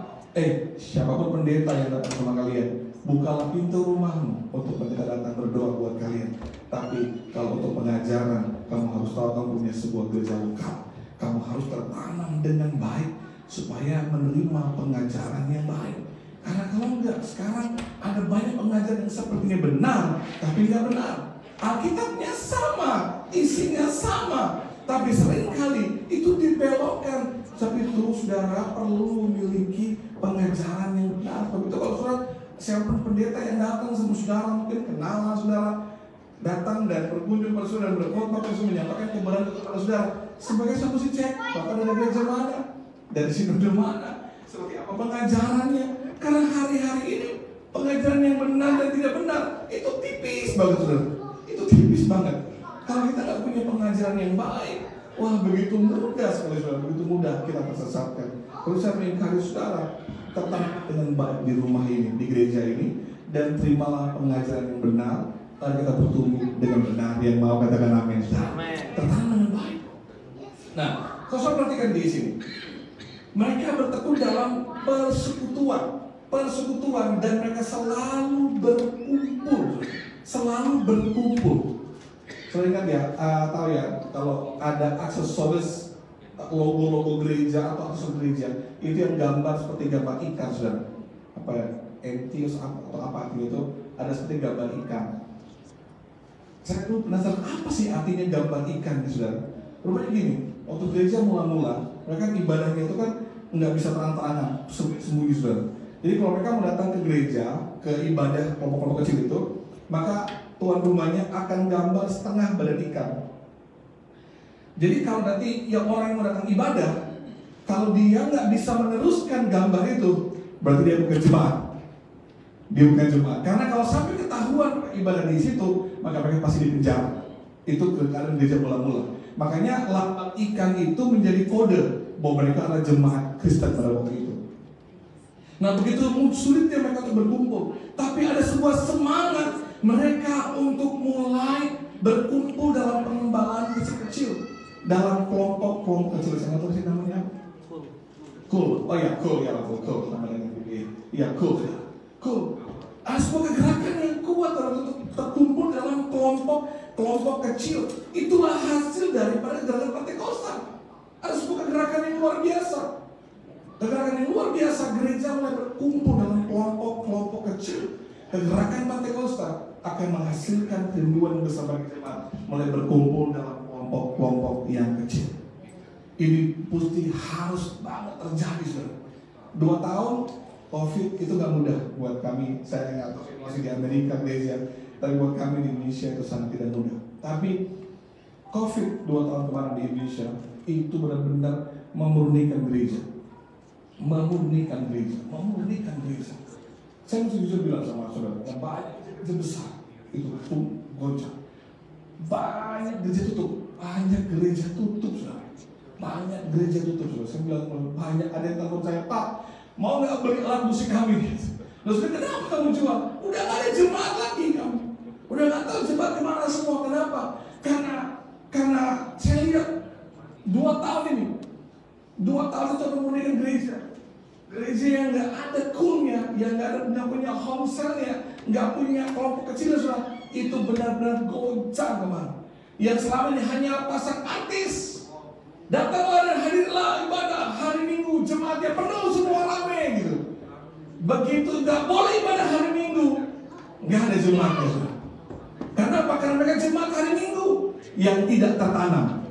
siapapun pendeta yang datang sama kalian, bukalah pintu rumahmu untuk pendeta datang berdoa buat kalian. Tapi kalau untuk pengajaran, kamu harus tahu kamu punya sebuah gereja lokal. Kamu harus tertanam dengan baik supaya menerima pengajaran yang baik. Karena kalau enggak, sekarang ada banyak pengajaran yang sepertinya benar, tapi tidak benar. Alkitabnya sama, isinya sama, tapi seringkali itu dibelokkan. Tapi terus saudara perlu memiliki pengajaran yang benar. Begitu kalau saudara, siapa pendeta yang datang sama saudara, mungkin kenalan saudara, datang dan berkunjung pada saudara, berkhotbah terus menyampaikan kebenaran kepada saudara. Sebagai satu si cek, Bapak dari gereja mana, dari sinode mana, seperti apa pengajarannya. Karena hari-hari ini pengajaran yang benar dan tidak benar itu tipis banget saudara. Itu tipis banget. Kalau kita nggak punya pengajaran yang baik, wah begitu mudah sekali saudara, begitu mudah kita tersesatkan. Kalau saya mengingatkan saudara, tetap dengan baik di rumah ini, di gereja ini, dan terimalah pengajaran yang benar. Lalu kita bertumbuh dengan benar. Yang mau katakan amin. Tertanam dengan baik. Nah, kalau saya perhatikan di sini, mereka bertekun dalam persekutuan dan mereka selalu berkumpul. Saya ingat ya, tahu ya, kalau ada aksesoris logo-logo gereja atau atas gereja itu yang gambar seperti gambar ikan, saudara. Apa ya? Entius atau apa artinya itu? Ada seperti gambar ikan. Saya dulu penasaran apa sih artinya gambar ikan, saudara? Rupanya gini, waktu gereja mula-mula mereka ibadahnya itu kan nggak bisa terang-terangan, sembunyi, saudara. Jadi kalau mereka mau datang ke gereja, ke ibadah kelompok-kelompok kecil itu, maka tuan rumahnya akan gambar setengah badan ikan. Jadi kalau nanti yang orang yang mau datang ibadah, kalau dia nggak bisa meneruskan gambar itu, berarti dia bukan jemaat. Dia bukan jemaat. Karena kalau sampai ketahuan ibadah di situ, maka mereka pasti dipenjara. Itu keadaan gereja mula-mula. Makanya lambang ikan itu menjadi kode bahwa mereka adalah jemaat Kristen pada waktu itu. Nah, begitu sulitnya mereka untuk berkumpul, tapi ada sebuah semangat mereka untuk mulai berkumpul dalam pengembalaan kecil-kecil, dalam kelompok kecil. Saya nggak tahu sih namanya. Cool. Oh ya, cool ya, cool. Namanya ya, cool. Ada sebuah kegerakan yang kuat untuk terkumpul dalam kelompok kecil. Itulah hasil daripada gerakan Pentakosta. Ada sebuah kegerakan yang luar biasa. Kegerakan yang luar biasa, gereja mulai berkumpul dalam kelompok kecil. Kegerakan Pentakosta akan menghasilkan kerinduan bersama jemaat, mulai berkumpul dalam kelompok yang kecil. Ini pasti harus banget terjadi, saudara. 2 tahun COVID itu gak mudah buat kami. Saya nggak tahu situasi di Amerika gereja, tapi buat kami di Indonesia itu sangat tidak mudah. Tapi COVID 2 tahun kemarin di Indonesia itu benar-benar memurnikan gereja. Memurnikan gereja. Saya mesti jujur bilang sama saudara, yang banyak gereja besar itu pun goncang. Banyak gereja tutup, saudara. Banyak gereja tutup, saudara. Saya bilang banyak, ada yang telepon saya, Pak, mau nggak beli alat musik kami? Lalu saya, kenapa kamu jual? Udah nggak ada jemaat lagi kamu. Udah nggak tahu jemaat kemana semua. Kenapa? Karena saya lihat 2 tahun ini, 2 tahun itu memurnikan gereja. Gereja yang nggak ada coolnya, yang nggak punya home cell-nya, nggak punya kelompok kecil, saudara, itu benar-benar goncang kemarin. Yang selama ini hanya pasang artis, datanglah dan hadirlah ibadah hari Minggu, jemaatnya penuh semua rame gitu. Begitu nggak boleh ibadah hari Minggu, nggak ada jemaatnya, saudara. Kenapa? Karena mereka jemaat hari Minggu yang tidak tertanam.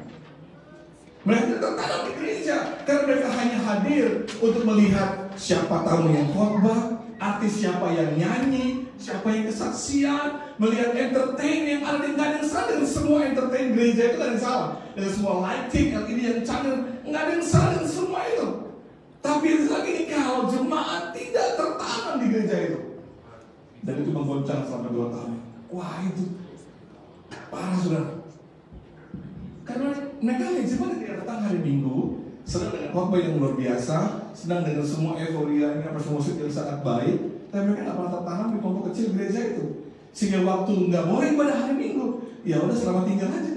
Mereka tidak tertanam di gereja karena mereka hanya hadir untuk melihat siapa tamu yang khotbah, artis siapa yang nyanyi, siapa yang kesaksian, melihat entertain yang ada. Nggak ada yang salah dengan semua entertain gereja itu, nggak ada yang salah dengan semua lighting LED yang canggih, nggak ada yang salah dengan semua itu. Tapi lagi ini kalau jemaat tidak tertanam di gereja itu, dan itu menggoncang selama 2 tahun. Wah, itu parah, saudara. Karena mereka hanya jemaat tidak datang hari Minggu, senang dengan khotbah yang luar biasa, senang dengan semua euforia ini, apa semua musik yang sangat baik, tapi mereka nggak pernah tertanam di kelompok kecil gereja itu. Sehingga waktu nggak boleh pada hari Minggu, ya udah selamat tinggal aja.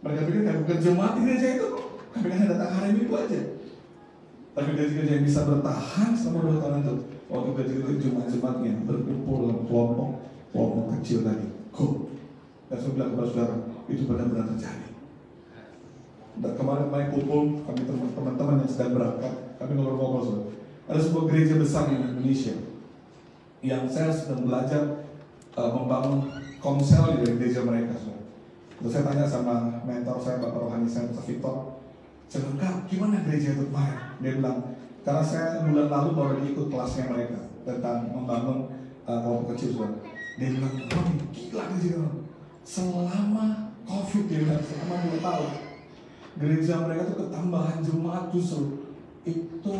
Mereka pikir kan bukan jemaat di gereja itu, tapi kan datang hari Minggu aja. Tapi gereja-gereja yang bisa bertahan selama 2 tahun itu, waktu gereja-gereja jemaat-jemaatnya berkumpul dalam kelompok kecil tadi. Cool. Dan saya bilang kepada saudara, itu benar-benar terjadi. Dan kemarin kumpul kami teman-teman yang sedang berangkat, kami ngobrol-ngobrol, saudara. Ada sebuah gereja besar di Indonesia yang saya sedang belajar membangun komsel di gereja mereka, saudara. Terus saya tanya sama mentor saya, Bapak Rohani saya, Pak Victor, saya bilang, Kak, gimana gereja itu kemarin? Dia bilang, karena saya bulan lalu baru ikut kelasnya mereka tentang membangun kelompok kecil, saudara. Dia bilang, Rohani, gila gereja. Selama COVID, dia bilang, selama 2 tahun gereja mereka tuh ketambahan jemaat justru itu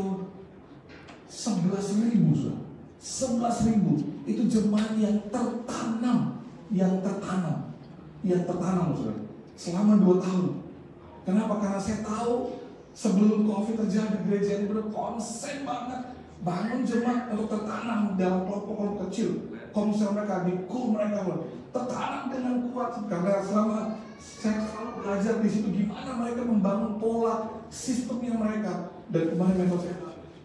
11.000, saudara. 11.000 itu jemaat yang tertanam, saudara, selama 2 tahun. Kenapa? Karena saya tahu sebelum COVID terjadi, gereja ini benar konsen banget bangun jemaat untuk tertanam dalam kelompok kecil. Komsel mereka, di kul mereka tertanam dengan kuat. Karena selama saya selalu belajar di situ gimana mereka membangun pola sistemnya mereka. Dan kemarin mentor saya,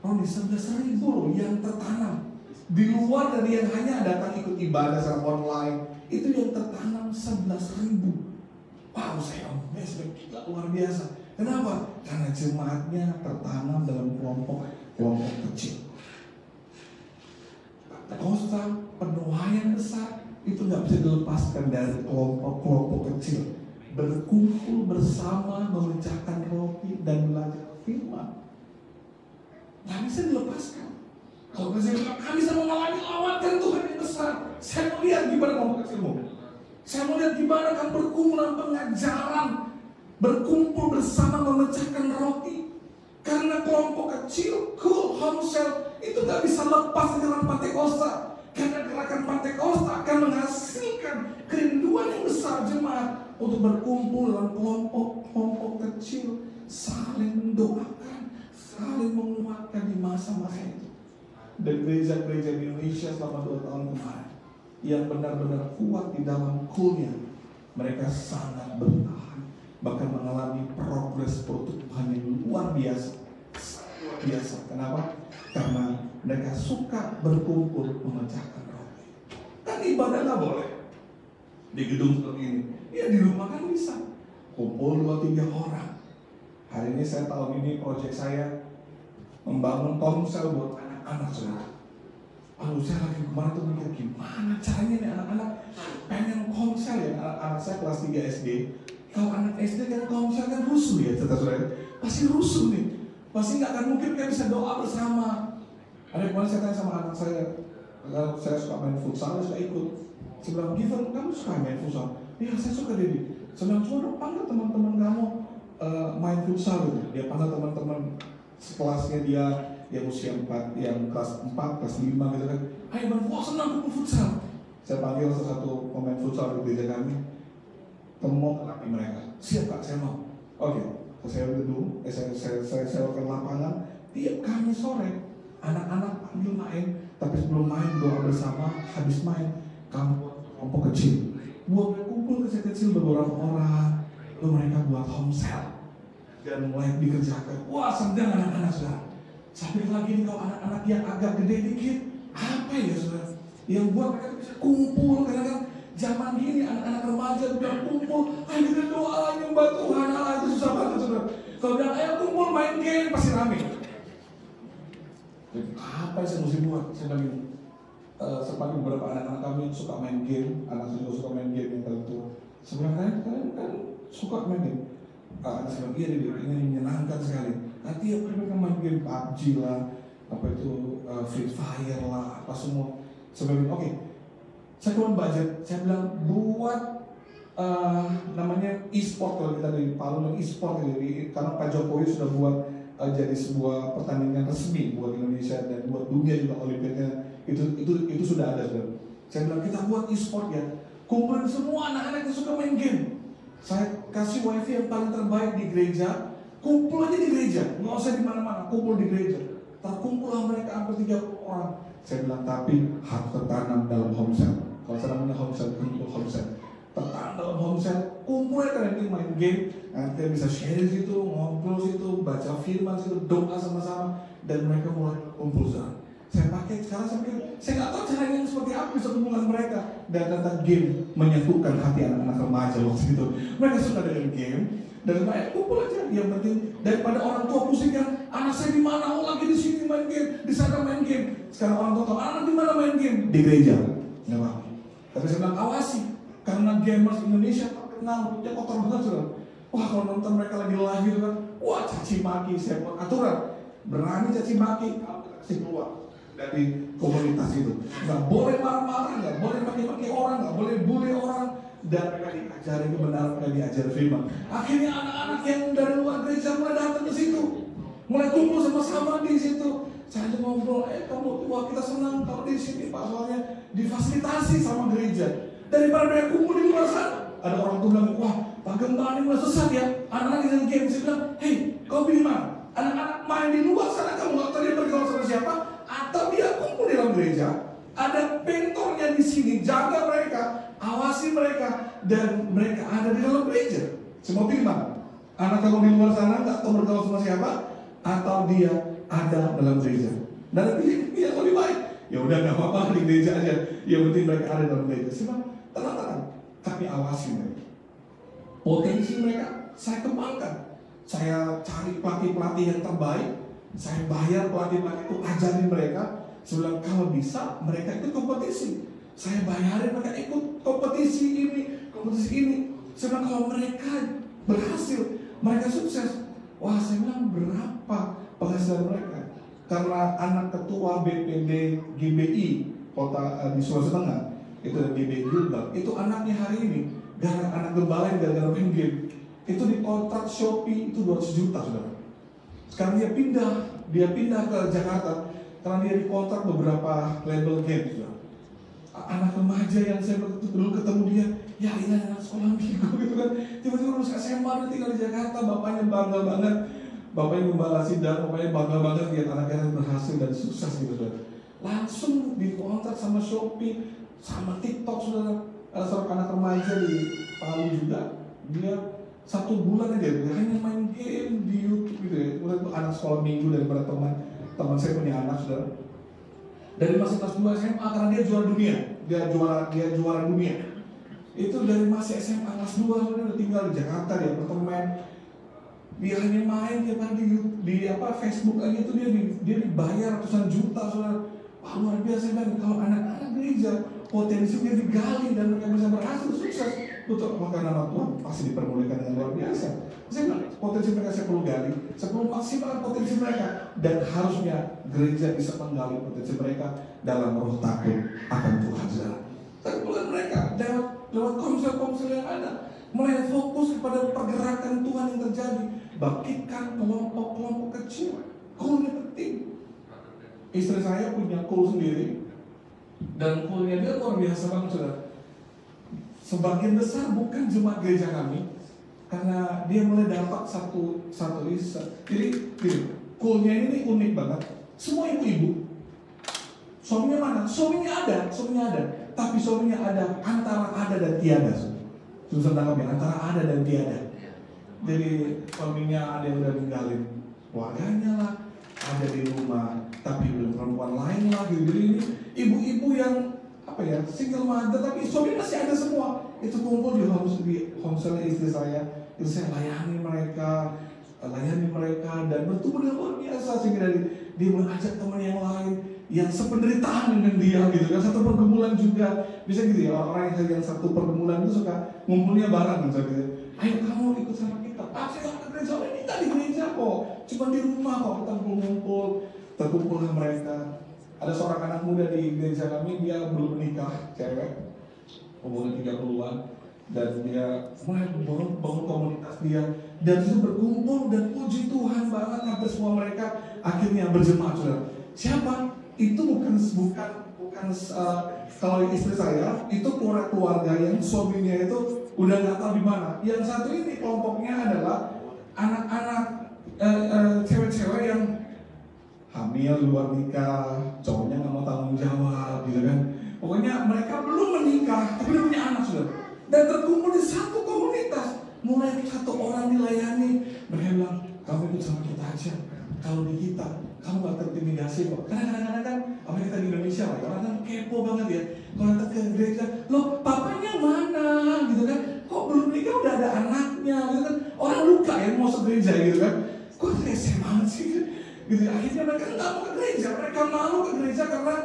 Roni, 11.000 loh yang tertanam. Di luar dari yang hanya datang ikut ibadah secara online, itu yang tertanam 11.000. Wow, saya gila, luar biasa. Kenapa? Karena jemaatnya tertanam dalam kelompok kecil. Kosta penuaian besar itu nggak bisa dilepaskan dari kelompok kecil. Berkumpul bersama, memecahkan roti dan belajar firman. Nggak bisa dilepaskan. Kalau kami bisa mengalami lawatan Tuhan yang besar. Saya mau lihat gimana kelompok kecilmu. Saya mau lihat gimana kamu berkumpul dalam pengajaran, berkumpul bersama memecahkan roti. Karena kelompok kecil, home cell itu gak bisa lepas dengan Pantekosta. Karena gerakan Pantekosta akan menghasilkan kerinduan yang besar jemaat untuk berkumpul dalam kelompok kecil, saling mendoakan, saling menguatkan di masa-masa itu. Dan gereja-gereja di Indonesia selama 2 tahun kemarin yang benar-benar kuat di dalam kulnya, mereka sangat bertahan, bahkan mengalami progres pertumbuhan yang luar biasa. Luar biasa. Kenapa? Karena mereka suka berkumpul memecahkan roti. Kan ibadah nggak boleh di gedung seperti ini. Ya di rumah kan bisa kumpul 2-3 orang. Hari ini tahun ini proyek saya membangun komsel buat anak-anak saudara. Lalu saya lagi kemarin tuh mikir gimana caranya nih anak-anak pengen komsel ya. Anak saya kelas 3 SD. Kalau anak SD kan komsel kan rusuh ya saudara. Pasti rusuh nih. Pasti nggak akan mungkin kan bisa doa bersama. Ada kemarin saya tanya sama anak saya, kalau saya suka main futsal, saya suka ikut. Saya bilang, Given, kamu suka main futsal? Iya, saya suka Dedi. Saya bilang, coba panggil teman-teman kamu main futsal gitu. Dia panggil teman-teman sekelasnya dia yang usia 4, yang kelas 4, kelas 5 gitu kan. Ayo bang, wah senang aku futsal. Saya panggil salah satu pemain futsal di gereja kami. Temu laki mereka. Siap kak, saya mau. Oke. Saya duduk, saya sewakan lapangan. Tiap Kamis sore anak-anak panggil main, tapi sebelum main doa bersama. Habis main kamu buat kelompok kecil, buat kumpul kecil-kecil beberapa orang, lalu mereka buat home cell dan mulai dikerjakan. Wah sedang anak-anak sudah. Sampai lagi nih kalau anak-anak yang agak gede dikit, apa ya saudara? Yang buat mereka bisa kumpul kadang-kadang. Zaman gini anak-anak remaja udah kumpul, ayo kita doa nyembah Tuhan, itu susah banget saudara. Kalau bilang ayo kumpul main game pasti rame. Jadi, apa yang saya mesti buat? Saya panggil beberapa anak-anak kami yang suka main game, anak saya juga suka main game yang tertentu. Sebenarnya kalian kan suka main game. Anak saya bilang iya ini menyenangkan sekali. Nanti ya mereka main game PUBG lah, apa itu Free Fire lah, apa semua. Saya bilang oke. Saya keluar budget, saya bilang buat namanya e-sport. Kalau kita di Palu e-sport ini, karena Pak Jokowi sudah buat jadi sebuah pertandingan resmi buat Indonesia dan buat dunia juga Olimpiadnya itu sudah ada sudah. Saya bilang kita buat e-sport ya, kumpulin semua anak-anak yang suka main game. Saya kasih wifi yang paling terbaik di gereja, kumpul aja di gereja, nggak usah di mana-mana, kumpul di gereja. Terkumpullah mereka hampir 30 orang. Saya bilang tapi harus tertanam dalam home cell. Kalau saya namanya home cell, kumpul home cell. Tertanam dalam home cell, kumpul ya kalian main game. Nanti bisa share situ, ngobrol situ, baca firman situ, doa sama-sama, dan mereka mulai kumpul sana. Saya pakai sekarang saya nggak tahu caranya seperti apa bisa kumpulkan mereka. Dan ternyata game menyatukan hati anak-anak remaja waktu itu. Mereka suka dengan game. Dan mereka kumpul aja, yang penting daripada orang tua pusing kan, anak saya di mana? Oh lagi di sini main game, di sana main game. Sekarang orang tua tahu anak di mana main game? Di gereja. Nggak apa. Tapi saya bilang awasi, karena gamers Indonesia terkenal, dia kotor banget sudah. Wah kalau nonton mereka lagi lahir kan, wah caci maki, saya buat aturan, berani caci maki, kamu kasih keluar dari komunitas itu. Nggak boleh marah-marah, nggak boleh maki-maki orang, nggak boleh bully orang. Dan mereka diajari kebenaran, mereka diajari firman. Akhirnya anak-anak yang dari luar gereja mulai datang ke situ, mulai kumpul sama-sama di situ. Saya aja ngobrol, kamu wah kita senang kalau di sini Pak, soalnya difasilitasi sama gereja. Daripada mereka kumpul di luar sana. Ada orang tua bilang, wah Pak Gembala ini mulai sesat ya. Anak-anak yang game, saya bilang, hei kau pilih mana? Anak-anak main di luar sana, kamu nggak tahu dia bergaul sama siapa? Atau dia kumpul di dalam gereja? Ada pentornya di sini, jaga mereka, awasi mereka, dan mereka ada di dalam gereja. Semua pilih mana? Anak kamu di luar sana nggak tahu bergaul sama siapa, atau dia ada dalam gereja. Dan pilih yang lebih baik. Ya udah nggak apa-apa di gereja aja. Yang penting mereka ada dalam gereja. Sebab tenang-tenang, tapi awasi mereka. Potensi mereka saya kembangkan. Saya cari pelatih-pelatih yang terbaik, saya bayar pelatih-pelatih itu ajarin mereka. Saya bilang kalau bisa mereka ikut kompetisi, saya bayarin mereka ikut kompetisi ini, kompetisi ini. Saya bilang kalau mereka berhasil, mereka sukses. Wah, saya bilang berapa penghasilan mereka? Karena anak ketua BPD GBI kota di Sulawesi Tengah itu GBI juga, itu anaknya hari ini anak gembala yang gara-gara main game itu dikontrak Shopee itu 200 juta saudara. Sekarang dia pindah ke Jakarta karena dia dikontrak beberapa label game saudara. Anak remaja yang saya dulu ketemu dia, ya ini anak sekolah minggu gitu kan, tiba-tiba lulus SMA dia tinggal di Jakarta, bapaknya bangga banget, bapaknya gembala sidang, bapaknya bangga banget lihat anaknya berhasil dan sukses gitu saudara. Langsung dikontrak sama Shopee, sama TikTok saudara. Ada seorang anak remaja di Palu juga, dia 1 bulan aja dia hanya main game di YouTube gitu ya. Kemudian itu anak sekolah minggu daripada teman saya punya anak saudara. Dari masih kelas 2 SMA karena dia juara dunia, dia juara dunia. Itu dari masih SMA kelas 2 dia udah tinggal di Jakarta, di apartemen. Dia hanya main tiap hari di Facebook aja itu dia dibayar ratusan juta saudara. Wah, luar biasa banget. Kalau anak-anak gereja potensinya digali dan mereka bisa berhasil sukses, betul, maka nama Tuhan pasti dipermuliakan dengan luar biasa. Saya bilang potensi mereka saya perlu gali, saya perlu maksimalkan potensi mereka, dan harusnya gereja bisa menggali potensi mereka dalam roh takut akan Tuhan saudara. Pergumulan mereka lewat konsel-konsel yang ada, mulai fokus kepada pergerakan Tuhan yang terjadi. Bangkitkan kelompok-kelompok kecil, kulnya penting. Istri saya punya kul sendiri, dan kulnya dia luar biasa banget saudara. Sebagian besar bukan jemaat gereja kami, karena dia mulai dapat satu riset. Jadi kulnya ini unik banget. Semua ibu-ibu, suaminya mana? Suaminya ada, tapi suaminya ada antara ada dan tiada. Susah tangkapnya, antara ada dan tiada. Jadi suaminya ada yang udah ninggalin keluarganya lah, ada di rumah, tapi belum perempuan lain lagi. Jadi ini ibu-ibu yang single mother, tapi suami masih ada semua. Itu kumpul di homestay istri saya. Itu saya layani mereka, dan bertumbuh dengan luar biasa. Sehingga dia mengajak teman yang lain yang sependeritaan dengan dia gitu kan, satu pergumulan juga. Bisa gitu ya, orang yang satu pergumulan itu suka ngumpulnya bareng gitu. Ayo kamu ikut sama kita. Saya nggak ke gereja, kita di gereja kok, cuma di rumah kok kita terkumpul dengan mereka. Ada seorang anak muda di gereja kami, dia belum menikah, cewek, umurnya 30-an, dan dia mulai bangun komunitas dia, dan itu berkumpul dan puji Tuhan banget. Hampir semua mereka akhirnya berjemaat saudara. Siapa? Itu bukan kalau istri saya itu keluarga yang suaminya itu udah nggak tahu di mana. Yang satu ini kelompoknya adalah anak-anak cewek-cewek yang hamil di luar nikah, cowoknya nggak mau tanggung jawab, gitu kan. Pokoknya mereka belum menikah, tapi udah punya anak sudah. Dan terkumpul di satu komunitas. Mulai satu orang dilayani, mereka bilang, kamu ikut sama kita aja. Kalau di kita, kamu gak terintimidasi kok. Karena kadang-kadang kan, apa kita di Indonesia, orang kan kepo banget ya. Kalau datang ke gereja, loh papanya mana, gitu kan? Kok belum nikah udah ada anaknya, gitu kan? Orang luka ya mau masuk gereja, gitu kan? Kok rese banget sih? Gitu. Akhirnya mereka nggak mau ke gereja, mereka malu ke gereja karena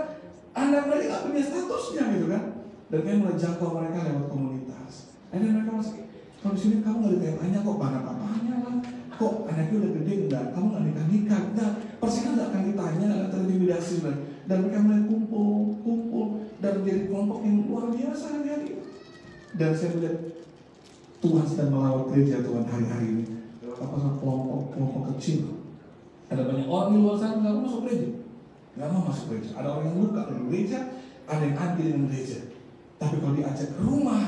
anak mereka nggak punya statusnya, gitu kan? Dan kayak mulai jangkau mereka lewat komunitas. Akhirnya mereka masuk, kalau di sini kamu nggak ditanya kok mana papanya lah, kok anaknya udah gede enggak, kamu nggak nikah, nah persinan nggak akan ditanya, nggak akan terintimidasi lah. Dan mereka mulai kumpul dan menjadi kelompok yang luar biasa hari-hari. Dan saya melihat Tuhan sedang melawat gereja Tuhan hari-hari ini. Apa kelompok kecil. Ada banyak orang di luar sana nggak mau masuk gereja, nggak mau masuk gereja. Ada orang yang luka dengan gereja, ada yang anti dengan gereja. Tapi kalau diajak ke rumah,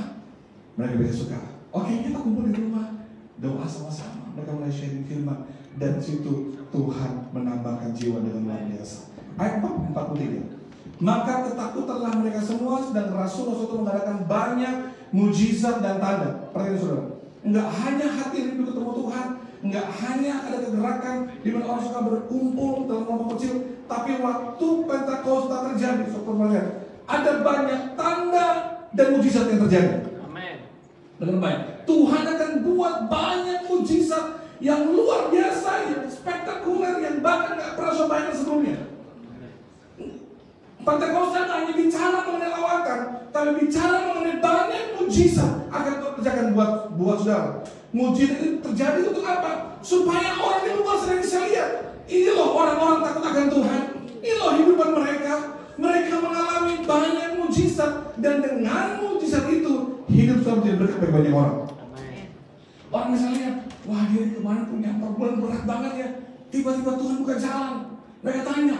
mereka bisa suka. Oke, kita kumpul di rumah, doa sama-sama. Mereka mulai sharing firman, dan situ Tuhan menambahkan jiwa dengan luar biasa. Ayat 43. Maka ketakutanlah mereka semua, sedang rasul-rasul itu mengadakan banyak mujizat dan tanda. Perhatikan saudara, enggak hanya hati rindu ketemu Tuhan, enggak hanya ada kegerakan di mana orang suka berkumpul dalam kelompok kecil, tapi waktu Pentakosta terjadi, saudara, ada banyak tanda dan mujizat yang terjadi. Amin. Dengan baik, Tuhan akan buat banyak mujizat yang luar biasa, yang spektakuler, yang bahkan gak pernah saya bayangkan sebelumnya. Pentakosta hanya bicara mengenai lawatan, tapi bicara mengenai banyak mujizat akan terkerjakan buat saudara. Mujizat itu terjadi untuk apa? Supaya orang di luar sering bisa lihat. Ini loh orang-orang takut akan Tuhan. Ini loh hidupan mereka. Mereka mengalami banyak mujizat, dan dengan mujizat itu hidup selalu menjadi berkat bagi banyak orang. Orang bisa lihat, wah dia kemarin punya perbulan berat banget ya. Tiba-tiba Tuhan buka jalan. Mereka tanya,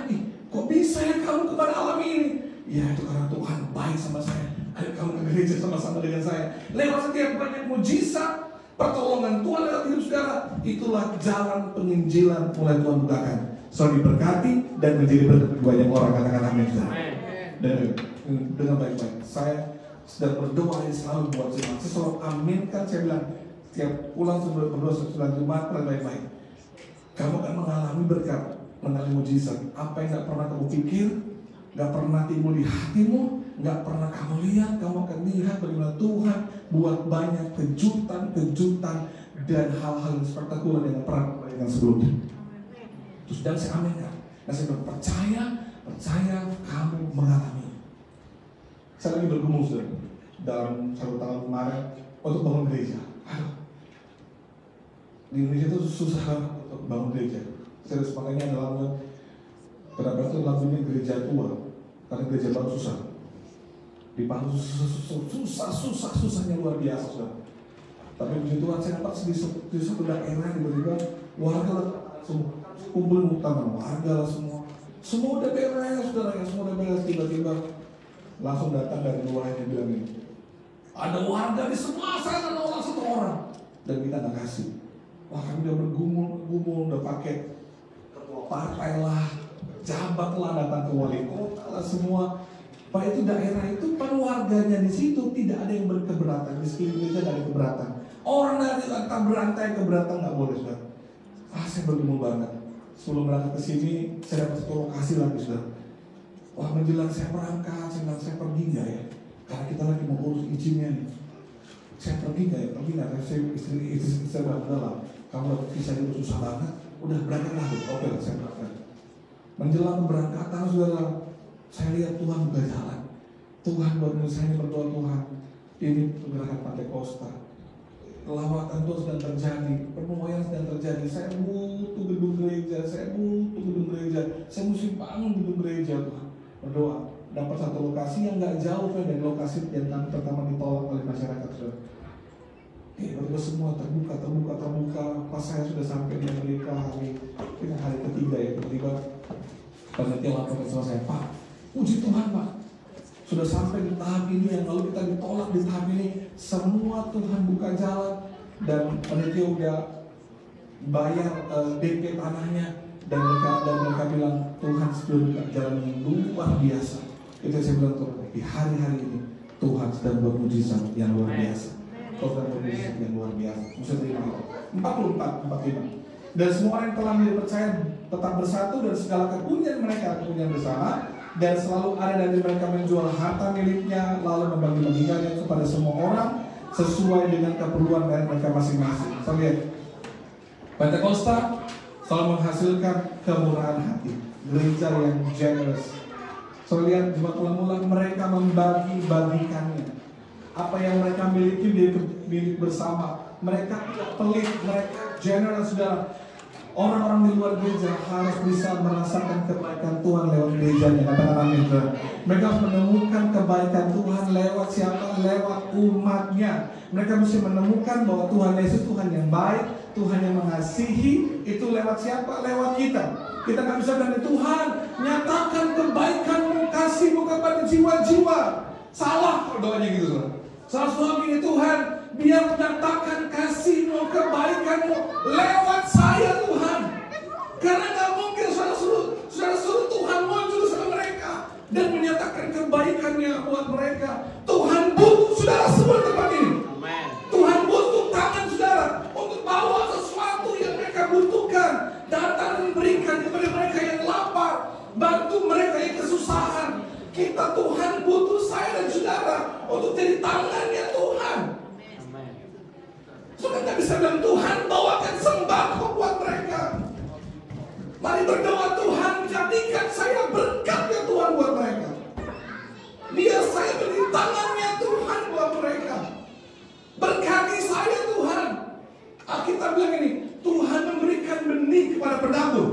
kok bisa ya kamu kepada alam ini? Ya itu karena Tuhan baik sama saya. Ayo kamu ke gereja sama-sama dengan saya. Lewat setiap banyak mujizat, pertolongan Tuhan lewat hidup saudara, itulah jalan penginjilan mulai Tuhan bukakan. Selalu diberkati dan menjadi berkat banyak orang. Katakan amin. Dan dengan baik-baik, saya sedang berdoa ini selalu buat jemaat. Saya selalu aminkan, saya bilang tiap pulang sebelum berdoa setelah jemaat baik-baik. Kamu akan mengalami berkat, mengalami mujizat. Apa yang gak pernah kamu pikir, gak pernah timbul di hatimu, gak pernah kamu lihat, kamu akan lihat bagaimana Tuhan buat banyak kejutan-kejutan dan hal-hal yang spektakuler yang pernah dibayangkan sebelumnya. Terus dan saya aminkan, dan saya percaya kamu mengalami. Saya lagi bergumul dalam 1 tahun kemarin untuk bangun gereja. Di Indonesia itu susah untuk bangun gereja. Serius, makanya dalam kenapa itu lagunya gereja tua, karena gereja baru susah. Dibangun susahnya luar biasa sudah. Tapi puji Tuhan, saya dapat di satu daerah tiba-tiba warga semua kumpul muktamar, warga lah semua udah beres, saudara, yang semua udah beres. Tiba-tiba langsung datang dari luar yang bilang ini, ada warga di sebelah sana, nolak 1 orang, dan kita nggak kasih. Wah, kami udah bergumul, udah pakai ketua partai lah, jabat lah, datang ke wali kota lah semua. Pak itu daerah itu, pada warganya di situ tidak ada yang berkeberatan, di sekelilingnya ada keberatan. Orang dari berantai keberatan nggak boleh, sudah. Saya bergumul banget. Sebelum berangkat ke sini, saya dapat 1 lokasi lagi, sudah. Wah, menjelang saya berangkat, saya pergi nggak ya? Karena kita lagi mau urus izinnya nih. Saya pergi nggak ya? Pergi nggak? Saya istri saya bilang, kamu dapat visa itu susah banget. Udah berangkat lah, oke lah, saya berangkat. Menjelang keberangkatan, saudara, saya lihat Tuhan buka jalan. Tuhan buat saya berdoa, Tuhan, ini gerakan Pentakosta. Lawatan Tuhan sedang terjadi, penuaian sedang terjadi. Saya butuh gedung gereja, saya mesti bangun gedung gereja, Tuhan. Berdoa, dapat 1 lokasi yang gak jauh dari lokasi yang pertama ditolak oleh masyarakat, saudara. Tiba-tiba semua terbuka. Pas saya sudah sampai di Amerika hari ketiga ya, tiba-tiba panitia laporan sama saya, Pak, puji Tuhan Pak, sudah sampai di tahap ini yang lalu kita ditolak di tahap ini, semua Tuhan buka jalan dan panitia udah bayar DP tanahnya, dan mereka bilang Tuhan sudah buka jalan yang luar biasa. Itu saya bilang tuh, di hari-hari ini Tuhan sedang buat mujizat yang luar biasa. Tuhan mujizat yang luar biasa. Musa terima 44-45. Dan semua orang yang telah dipercaya tetap bersatu, dan segala kepunyaan mereka bersama, dan selalu ada dari mereka menjual harta miliknya lalu membagi-bagikannya kepada semua orang sesuai dengan keperluan mereka masing-masing. So, lihat, Pentakosta selalu menghasilkan kemurahan hati, gereja yang generous. So, lihat, jemaat ulang-ulang mereka membagi-bagikannya. Apa yang mereka miliki milik bersama. Mereka tidak pelit, mereka generous, saudara. Orang-orang di luar gereja harus bisa merasakan kebaikan Tuhan lewat gerejanya. Katakan amin. Mereka harus menemukan kebaikan Tuhan lewat siapa? Lewat umatnya. Mereka mesti menemukan bahwa Tuhan Yesus Tuhan yang baik, Tuhan yang mengasihi. Itu lewat siapa? Lewat kita. Kita nggak bisa bilang, Tuhan nyatakan kebaikan-Mu, kasih-Mu kepada jiwa-jiwa. Salah kalau doanya gitu, saudara. Salah suami Tuhan, biar menyatakan kasih-Mu, kebaikan-Mu lewat saya Tuhan. Karena gak mungkin saudara suruh Tuhan muncul sama mereka dan menyatakan kebaikannya buat mereka. Tuhan butuh saudara semua tempat ini. Tuhan butuh tangan saudara untuk bawa sesuatu yang mereka butuhkan. Datang dan berikan kepada mereka yang lapar, bantu mereka yang kesusahan. Kita Tuhan butuh saya dan saudara untuk jadi tangannya Tuhan. Saudara tak bisa bilang Tuhan bawakan sembako Mari berdoa, Tuhan jadikan saya berkat ya Tuhan buat mereka. Biar saya beri tangannya Tuhan buat mereka. Berkati saya Tuhan. Alkitab bilang ini, Tuhan memberikan benih kepada pendabur.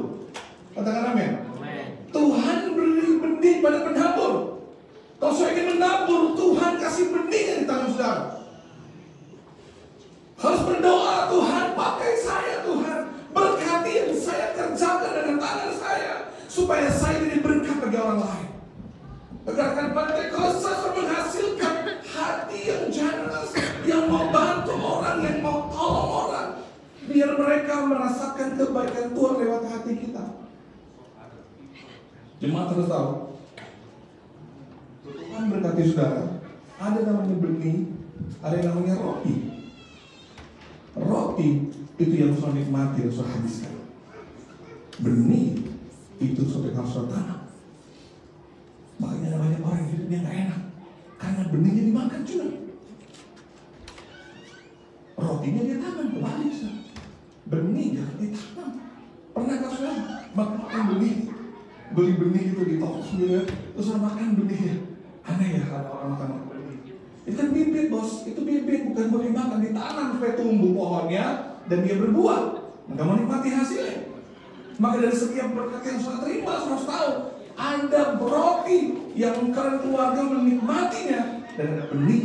Katakan amin. Tuhan beri benih pada pendabur. Kalau saya ingin menabur, Tuhan kasih benihnya di tangan saudara. Harus berdoa, Tuhan pakai saya Tuhan. Berkati yang saya kerjakan dengan tangan saya, supaya saya jadi berkat bagi orang lain. Gerakan Pentakosta menghasilkan hati yang generous, yang mau bantu orang, yang mau tolong orang, biar mereka merasakan kebaikan Tuhan lewat hati kita. Jemaat harus tahu, Tuhan berkati saudara. Ada namanya benih, ada yang namanya roti. Roti itu yang harus nikmati, harus habiskan. Benih itu sudah harus tanam. Makanya banyak orang yang hidupnya gak enak, karena benihnya dimakan juga. Rotinya dia tanam kembali. Benih jangan ditanam. Pernahkah saudara makan benih? Beli benih itu di toko sendiri, terus makan benihnya. Aneh ya kalau orang makan benih. Itu kan bibit bos, itu bibit bukan buat dimakan, ditanam supaya tumbuh pohonnya dan dia berbuah. Nggak mau nikmati hasilnya. Maka dari setiap berkat yang saudara terima, saudara harus tahu ada roti yang kalian keluarga menikmatinya, dan ada benih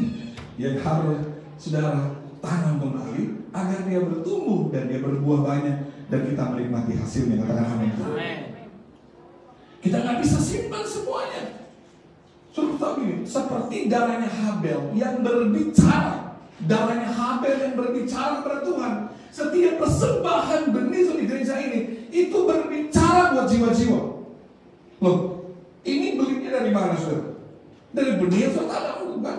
yang harus saudara tanam kembali agar dia bertumbuh dan dia berbuah banyak dan kita menikmati hasilnya. Katakan amin. Kita nggak bisa simpan semuanya. Suruh tahu ini, seperti darahnya Habel yang berbicara, darahnya Habel yang berbicara kepada Tuhan. Setiap persembahan benih di gereja ini itu berbicara buat jiwa-jiwa. Loh, ini belinya dari mana saudara? Dari benih yang sudah tanam, bukan?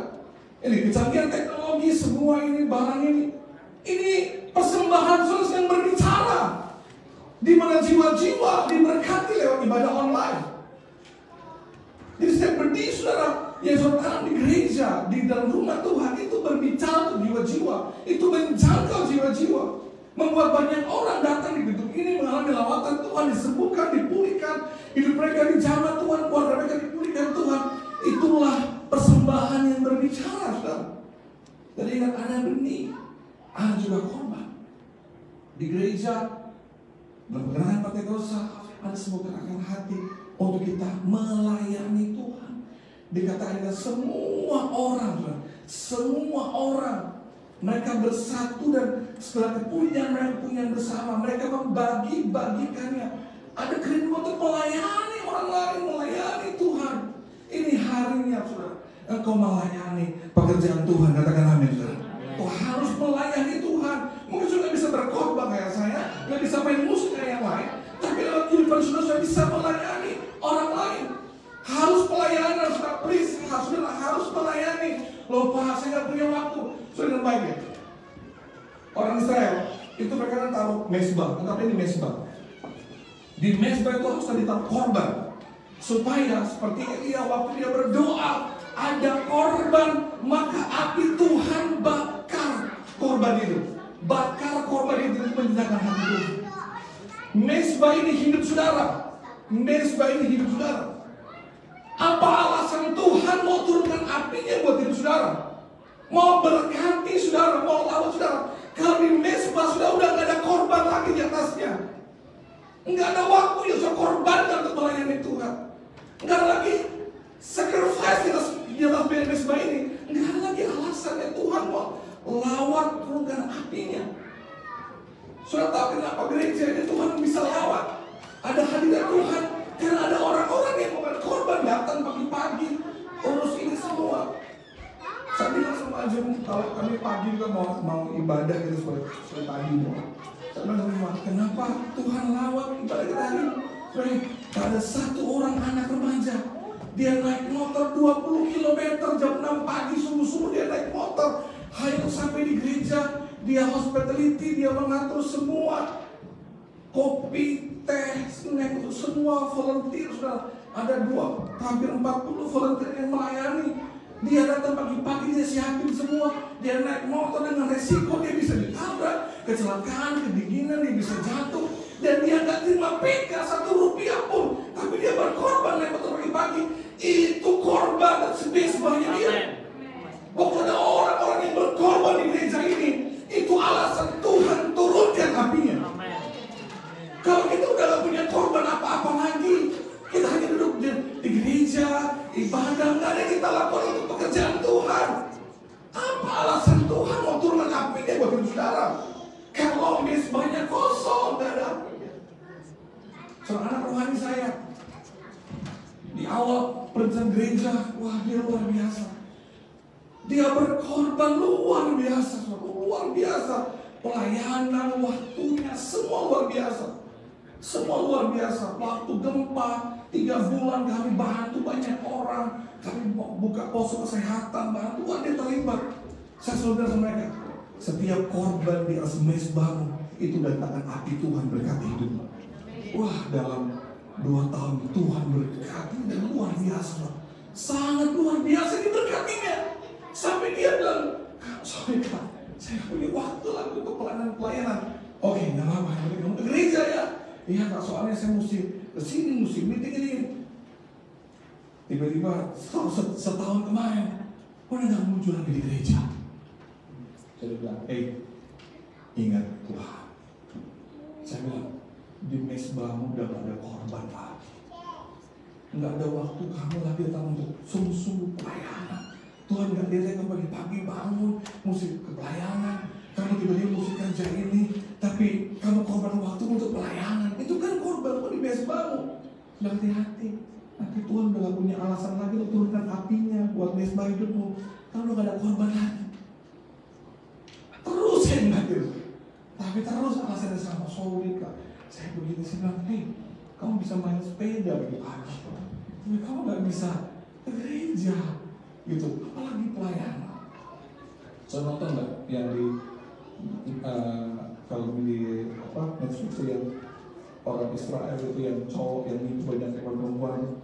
Ini kecanggihan teknologi, semua ini barang ini persembahan saudara yang berbicara, di mana jiwa-jiwa diberkati lewat ibadah online. Jadi setiap benih saudara yang saudara tanam di gereja, di dalam rumah Tuhan, itu berbicara untuk jiwa-jiwa, itu menjangkau jiwa-jiwa, membuat banyak orang datang di gedung ini mengalami lawatan Tuhan, disembuhkan, dipulihkan, hidup mereka dijamah Tuhan, keluarga mereka dipulihkan Tuhan. Itulah persembahan yang berbicara, saudara. Jadi ingat, ada benih, ada juga korban. Di gereja, dalam gerakan Pentakosta, ada sebuah gerakan hati untuk kita melayani Tuhan. Dikatakan semua orang mereka bersatu dan segala kepunyaan mereka punya bersama, mereka membagi-bagikannya. Ada kerinduan untuk melayani orang lain, melayani Tuhan. Ini harinya saudara, engkau melayani pekerjaan Tuhan. Katakan amin saudara. Kau harus melayani Tuhan. Mungkin sudah bisa berkhotbah kayak saya, nggak bisa main musik kayak yang lain, tapi lewat kehidupan sudah bisa melayani orang lain. Harus pelayanan, saudara, please, harus melayani. Loh Pak, saya nggak punya waktu. Sudah dengan baik ya. Orang Israel itu mereka kan taruh mezbah, anggap ini mezbah. Di mezbah itu harus ditaruh korban, supaya seperti Elia waktu dia berdoa ada korban, maka api Tuhan bakar korban itu. Bakar korban itu menyenangkan hati Tuhan. Mezbah ini hidup saudara. Mezbah ini hidup saudara. Apa alasan Tuhan mau turunkan apinya buat hidup saudara? Mau berkati saudara, mau lawan saudara. Kalau di mezbah sudah udah gak ada korban lagi di atasnya. Nggak ada waktu yang saya korbankan untuk melayani Tuhan. Nggak ada lagi sacrifice di atas mezbah ini. Nggak ada lagi alasannya Tuhan mau lawat turunkan apinya. Sudah tahu kenapa gereja ini Tuhan bisa lawat? Ada hadirat Tuhan karena ada orang-orang yang mau berkorban, datang pagi-pagi urus ini semua. Saya bilang sama Ajeng, kalau kami pagi juga mau ibadah gitu seperti pagi mau. Saya bilang sama, kenapa Tuhan lawat ibadah kita hari ini? Ada satu orang anak remaja, dia naik motor 20 km jam 6 pagi subuh-subuh dia naik motor, hanya sampai di gereja. Dia hospitality, dia mengatur semua kopi, teh, snack untuk semua volunteer. Sudah ada hampir 40 volunteer yang melayani. Dia datang pagi-pagi, dia siapin semua. Dia naik motor dengan resiko, dia bisa ditabrak, kecelakaan, kedinginan, dia bisa jatuh. Dan dia nggak terima pika 1 rupiah pun, tapi dia berkorban lewat pagi-pagi. Itu korban dan sebesarnya dia. Pokoknya orang-orang yang berkorban di gereja ini, itu alasan Tuhan turunkan apinya. Kalau kita udah gak punya korban apa-apa lagi, kita hanya duduk di gereja, ibadah, nggak ada yang kita lakukan untuk pekerjaan Tuhan. Apa alasan Tuhan mau turunkan apinya buat saudara? Kalau mesbahnya kosong, gak ada api. Seorang anak rohani saya, di awal perencanaan gereja, wah dia luar biasa. Dia berkorban luar biasa, luar biasa. Pelayanan, waktunya, semua luar biasa. Semua luar biasa. Waktu gempa, 3 bulan kami bantu banyak orang. Kami buka posko kesehatan, bantuan dia terlibat. Saya selalu bilang sama mereka, setiap korban di atas mesbahmu, itu datangkan api Tuhan berkati hidupmu. Wah, dalam 2 tahun Tuhan berkati dan luar biasa. Sangat luar biasa diberkatinya. Sampai dia bilang, sorry Kak, saya punya waktu lagi untuk pelayanan. Oke, gak apa-apa, kamu ke gereja ya. Iya Kak, soalnya saya mesti kesini, mesti meeting ini. Tiba-tiba setahun kemarin, udah gak muncul lagi di gereja. Saya bilang, ingat Tuhan. Saya bilang, di mesbahmu udah gak ada korban lagi. Gak ada waktu kamu lagi datang untuk sungguh-sungguh pelayanan. Tuhan gak lihat kamu pagi-pagi bangun, mesti ke pelayanan. Kamu tiba-tiba mesti kerja ini, tapi kamu korban waktu untuk pelayanan. Itu kan korban di mesbahmu. Hati-hati. Nanti Tuhan udah gak punya alasan lagi untuk turunkan apinya buat mesbah hidupmu. Kamu udah gak ada korban lagi. Terus saya ingatin. Tapi terus alasannya sama, sorry Kak, saya begini, saya bilang, kamu bisa main sepeda gitu pagi. Tapi kamu gak bisa ke gereja. Gitu, apalagi pelayanan. Saya nonton nggak yang di film di Netflix itu yang orang Israel itu yang cowok yang itu banyak perempuan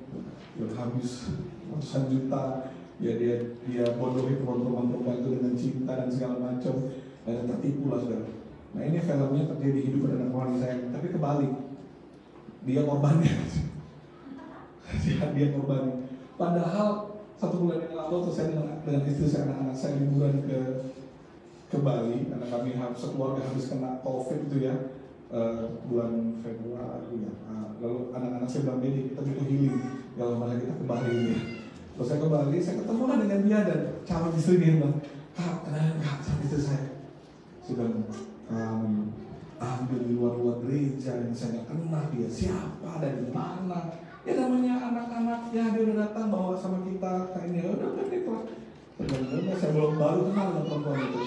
yang habis ratusan juta, ya dia bodohi perempuan itu dengan cinta dan segala macam dan tertipu lah saudara. Nah ini filmnya terjadi di hidup anak rohani saya, tapi kebalik, dia korbannya. dia korbannya. Padahal 1 bulan yang lalu tuh saya dengan istri saya, anak-anak saya liburan ke Bali karena kami sekeluarga habis kena COVID itu ya, bulan Februari ya. Lalu anak-anak saya bilang, Dedi kita butuh healing, kalau malah kita ke Bali ya. Terus saya ke Bali, saya ketemu dengan dia dan calon istri dia bilang, Kak kenalin Kak sama istri saya. Saya bilang, ambil di luar gereja yang saya nggak kenal dia siapa dan di mana. Ya namanya anak-anak ya dia udah datang bawa sama kita kayak ini, udah itu. Sebenarnya saya baru kenal dengan perempuan itu.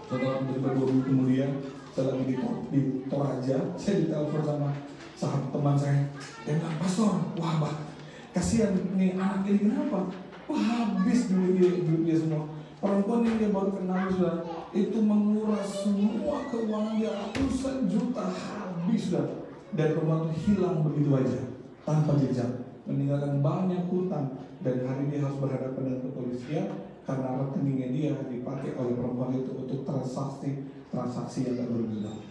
Setelah 2 minggu kemudian, saya lagi di Toraja, saya ditelepon sama sahabat teman saya. Dia bilang, Pastor, wah bah, kasihan nih anak ini kenapa? Wah habis duitnya semua. Perempuan yang dia baru kenal sudah itu menguras semua keuangan dia ratusan juta habis sudah. Dan perempuan itu hilang begitu aja tanpa jejak, meninggalkan banyak hutang, dan hari ini harus berhadapan dengan kepolisian karena rekeningnya dia dipakai oleh perempuan itu untuk transaksi yang tak berguna.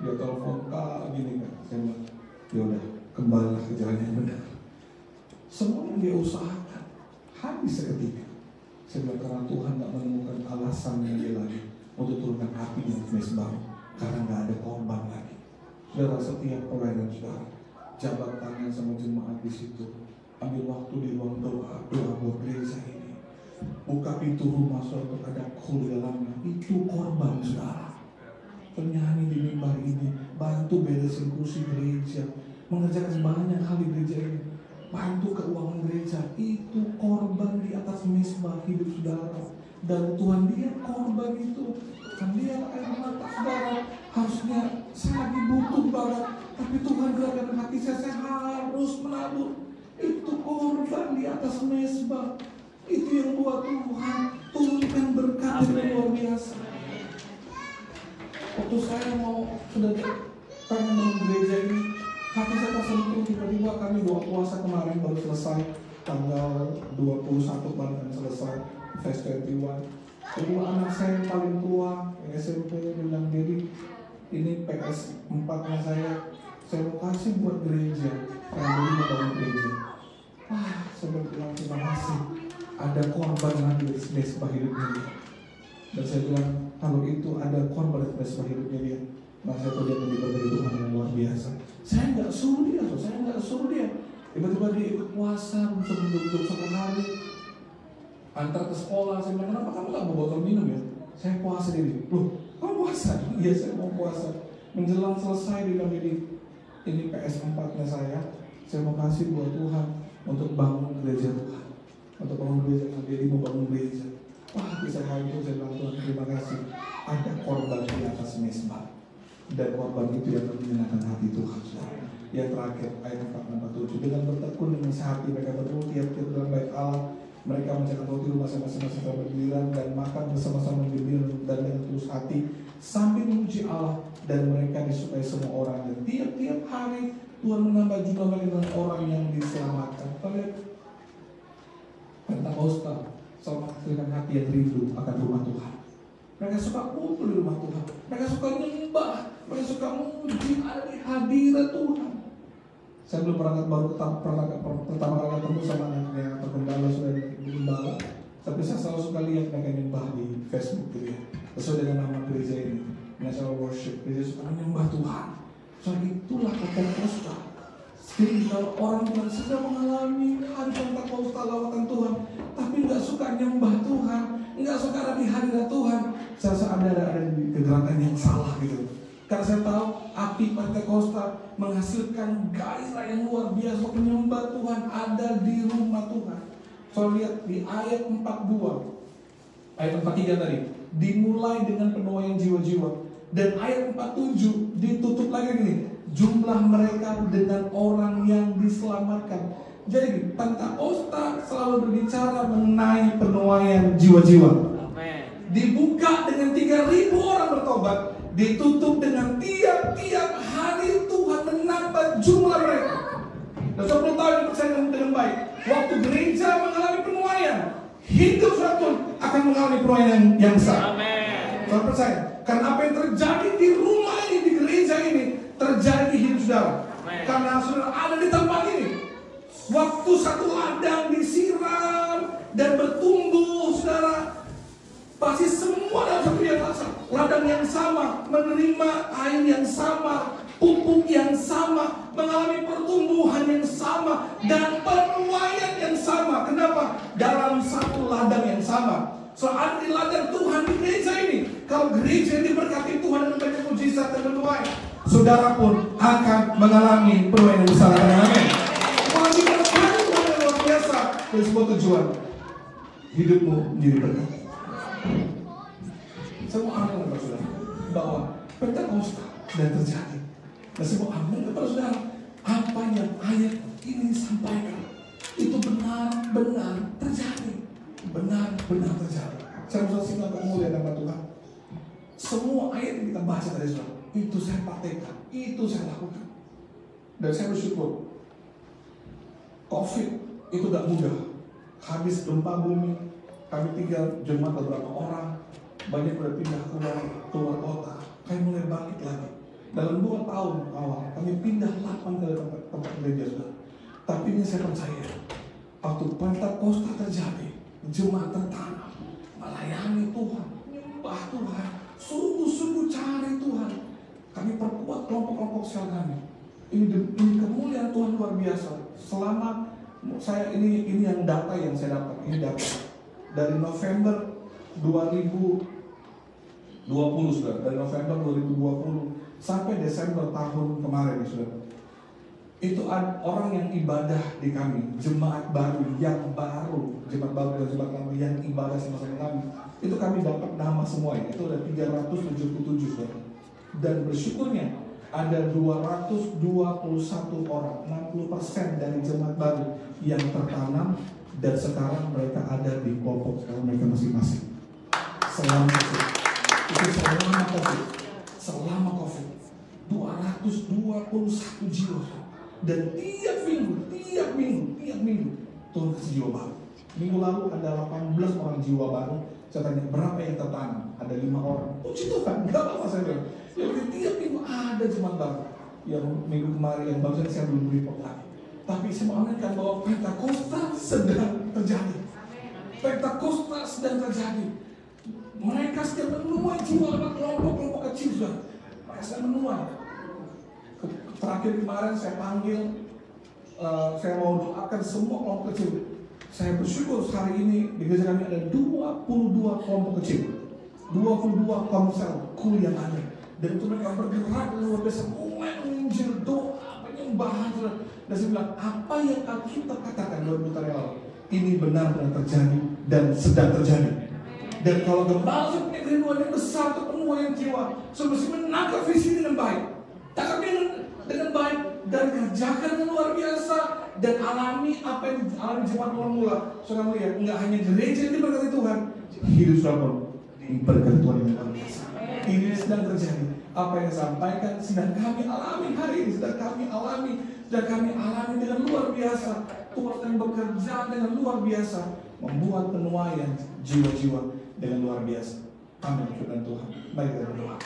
Dia telepon Kak gini Kak, saya bilang, yaudah kembalilah ke jalan yang benar. Semua yang dia usahakan habis seketika. Saya bilang karena Tuhan tak menemukan alasan yang dia lagi untuk turunkan api yang mesbah karena nggak ada korban lagi. Saudara, setiap pelayanan saudara, jabat tangan sama jemaat di situ, ambil waktu di ruang doa buat gereja ini, buka pintu rumah untuk ada kul di dalamnya, itu korban saudara. Penyanyi di mimbar ini, bantu beresin kursi gereja, mengerjakan banyak hal di gereja ini, bantu keuangan gereja, itu korban di atas mesbah hidup saudara. Dan Tuhan lihat korban itu, kan dia air mata saudara. Harusnya saya lagi butuh banget, tapi Tuhan gerakkan hati saya harus menabur. Itu korban di atas mesbah. Itu yang buat Tuhan turunkan berkat yang luar biasa. Waktu saya mau sudah pengen bangun gereja ini, hati saya tersentuh. Tiba-tiba kami doa puasa kemarin baru selesai, tanggal 21 kemarin selesai Fest 21. Kedua anak saya yang paling tua yang SMP bilang, Dedi ini PS 4-nya saya mau kasih buat gereja, karena dulu mau bangun gereja. Wah, saya bilang terima kasih. Ada korban lagi dari sebuah hidupnya dia. Dan saya bilang, kalau itu ada korban dari sebuah hidupnya dia, maka saya tahu dia akan diberkati Tuhan yang luar biasa. Saya nggak suruh dia. Tiba-tiba dia ikut puasa, duduk 1 hari, antar ke sekolah. Saya bilang, kenapa kamu nggak mau botol minum ya? Saya puasa dia. Loh, kamu puasa? Iya, saya mau puasa. Menjelang selesai dia bilang, ini PS 4-nya saya mau kasih buat Tuhan untuk bangun gereja Tuhan. Untuk bangun gereja, dia mau bangun gereja. Wah, bisa hari itu saya bilang, Tuhan terima kasih. Ada korban di atas mezbah, dan korban itu yang menyenangkan hati Tuhan. Yang terakhir, ayat 4-7, dengan bertekun dengan sehati mereka berdoa tiap-tiap dalam bait Allah. Mereka mencetak roti masing-masing sampai bergiliran dan makan bersama-sama gembira dan dengan tulus hati sambil memuji Allah, dan mereka disukai semua orang. Dan tiap-tiap hari Tuhan menambah jumlah orang yang diselamatkan. Kita lihat Pentakosta selalu menghasilkan hati yang rindu akan rumah Tuhan. Mereka suka kumpul di rumah Tuhan. Mereka suka menyembah. Mereka suka memuji ada di hadirat Tuhan. Saya belum pertama kali ketemu sama anaknya atau gembala, sudah gembala, tapi saya selalu suka lihat mereka nyembah di Facebook gitu ya, sesuai dengan nama gereja ini, National Worship. Gereja suka menyembah Tuhan. Soal itulah Pentakosta. Jadi kalau orang yang sedang mengalami hari Pentakosta lawatan Tuhan, tapi nggak suka nyembah Tuhan, nggak suka ada di hadirat Tuhan, saya rasa ada di kegerakan yang salah gitu. Karena saya tahu api Pentakosta menghasilkan gairah yang luar biasa untuk menyembah Tuhan ada di rumah Tuhan. So lihat di ayat 42, ayat 43 tadi, dimulai dengan penuaian jiwa-jiwa. Dan ayat 47 ditutup lagi gini, jumlah mereka dengan orang yang diselamatkan. Jadi Pentakosta selalu berbicara mengenai penuaian jiwa-jiwa. Dibuka dengan 3.000 orang bertobat, ditutup dengan tiap-tiap hari Tuhan menambah jumlah mereka. Dan 10 tahun dipercaya dengan baik, waktu gereja mengalami penuaian, hidup saudara pun akan mengalami penuaian yang besar. Saudara percaya, karena apa yang terjadi di rumah ini, di gereja ini, terjadi di hidup saudara. Karena saudara ada di tempat ini. Waktu satu ladang disiram dan bertumbuh, saudara, pasti semua dalam satu yang sama, ladang yang sama, menerima air yang sama, pupuk yang sama, mengalami pertumbuhan yang sama, dan penuaian yang sama. Kenapa? Dalam satu ladang yang sama. Soal di ladang Tuhan di gereja ini, kalau gereja diberkati Tuhan dengan banyak mujizat dan penuaian, saudara pun akan mengalami penuaian yang besar. Amin. Kalau diberkati Tuhan yang luar biasa, dari sebuah tujuan, hidupmu menjadi berkat. Semua amin kepada saudara bahwa Pentakosta sudah terjadi. Dan semua amin kepada saudara, apa yang ayat ini sampaikan itu benar-benar terjadi. Benar-benar terjadi. Saya bisa singkat kemuliaan nama Tuhan. Semua ayat yang kita baca tadi saudara, itu saya praktekkan, itu saya lakukan. Dan saya bersyukur. COVID itu gak mudah. Habis gempa bumi, kami tinggal jemaat beberapa orang, banyak udah pindah keluar kota. Kami mulai bangkit lagi. Dalam 2 tahun awal, kami pindah 8 kali tempat gereja sudah. Tapi ini saya percaya, waktu Pentakosta terjadi, jemaat tertanam, melayani Tuhan, menyembah Tuhan, sungguh-sungguh cari Tuhan. Kami perkuat kelompok-kelompok sel kami. Ini kemuliaan Tuhan luar biasa. Selama saya ini yang data yang saya dapat, ini data dari November 2020 sudah, dari November 2020 sampai Desember tahun kemarin sudah. Itu ada orang yang ibadah di kami, jemaat baru yang baru, jemaat baru dan jemaat lama yang ibadah sama-sama kami. Itu kami dapat nama semua ini. Itu ada 377 sudah. Dan bersyukurnya ada 221 orang, 60% dari jemaat baru yang tertanam dan sekarang mereka ada di kelompok sekarang mereka masing-masing. Selama COVID, itu selama COVID, 221 jiwa, dan tiap minggu Tuhan kasih jiwa baru. Minggu lalu ada 18 orang jiwa baru. Saya tanya, berapa yang tertanam? Ada 5 orang. Puji Tuhan, gak apa-apa saya bilang. Ya tiap minggu ada jemaat baru. Yang minggu kemarin, yang barusan saya belum report lagi. Tapi saya mengaminkan bahwa Pentakosta sedang terjadi. Pentakosta sedang terjadi. Mereka sedang menuai jiwa kelompok-kelompok kecil sudah. Mereka sedang menuai. Terakhir kemarin saya panggil, saya mau doakan semua kelompok kecil. Saya bersyukur hari ini di gereja kami ada 22 kelompok kecil, 22 komsel kuliah ada. Dan itu mereka bergerak luar biasa, mulai menginjil, doa, penyembahan. Dan saya bilang, apa yang kita katakan 2 tahun yang lalu, ini benar-benar terjadi dan sedang terjadi. Dan kalau gembala punya kerinduan yang besar untuk penuaian jiwa, semestinya menangkap visi dengan baik, tangkap dengan baik, dan kerjakan dengan luar biasa, dan alami apa yang alami jemaat awal mula. Saudara melihat, enggak hanya gereja yang diberkati Tuhan, hidup saudara pun diberkati Tuhan yang luar biasa. Ini sedang terjadi. Apa yang disampaikan sedang kami alami hari ini, sedang kami alami dengan luar biasa. Tuhan sedang bekerja dengan luar biasa, membuat penuaian jiwa-jiwa dengan luar biasa. Amin. Firman Tuhan. Mari kita berdoa.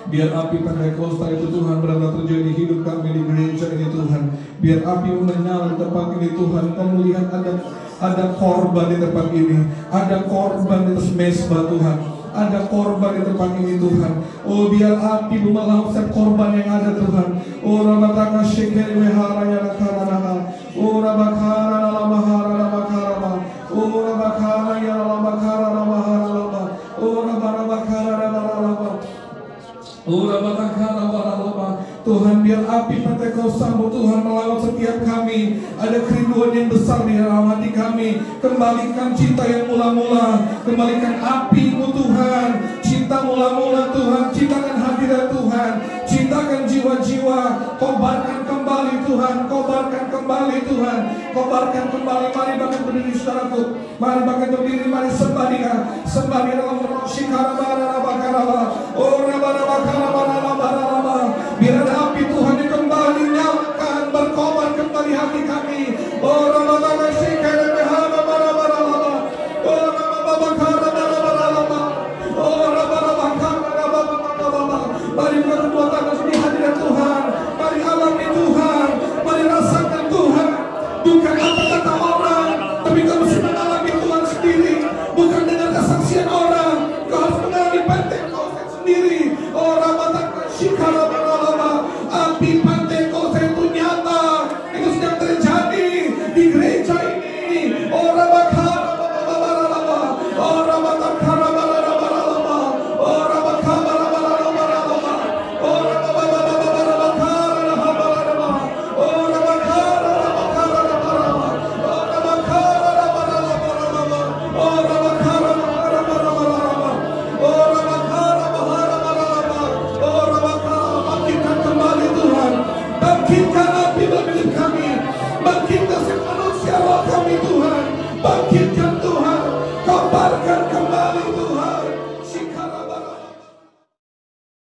Biar api Pentakosta itu Tuhan benar-benar terjadi hidup kami di gereja ini Tuhan. Biar api menyala di tempat ini Tuhan. Kau melihat ada korban di tempat ini, ada korban di atas mesbah Tuhan, ada korban di tempat ini Tuhan. Oh biar api memelahap setiap korban yang ada Tuhan. Oh rabataka shekel wehara ya karana. Oh rabakara la mahara la bakara. Oh rabakara ya la bakara la mahara la. Oh rabarabakara la la. Tuhan biar api Pentakosta-Mu Tuhan melawat setiap kami. Ada kerinduan yang besar di dalam hati kami. Kembalikan cinta yang mula-mula, kembalikan api-Mu Tuhan. Cinta mula-mula Tuhan, cintakan hadirat Tuhan, cintakan jiwa-jiwa. Kobarkan kembali Tuhan, kobarkan kembali Tuhan, kobarkan kembali. Mari bahkan berdiri saudaraku, mari bahkan berdiri, mari sembah dia, sembah dia dalam roh shikarabara bakaraba. Oh rabara. Biar ada api Tuhan yang kembali nyalakan, berkobar kembali hati kami. Oh rabara shikarabara bara. Oh rabara bara. Oh rabara bara. Mari berdua tangan di hadirat Tuhan. Mari alami Tuhan, mari rasakan Tuhan. Bukan apa kata orang, tapi kau mesti mengalami Tuhan sendiri. Bukan dengan kesaksian orang, kau harus mengalami Pentakosta sendiri. Oh rabara shikarabara. Api Pentakosta itu nyata, itu sedang terjadi di gereja ini. Orang bakar, orang bakar, bangkitkan api dalam hidup kami, bangkitkan manusia roh kami Tuhan, bangkitkan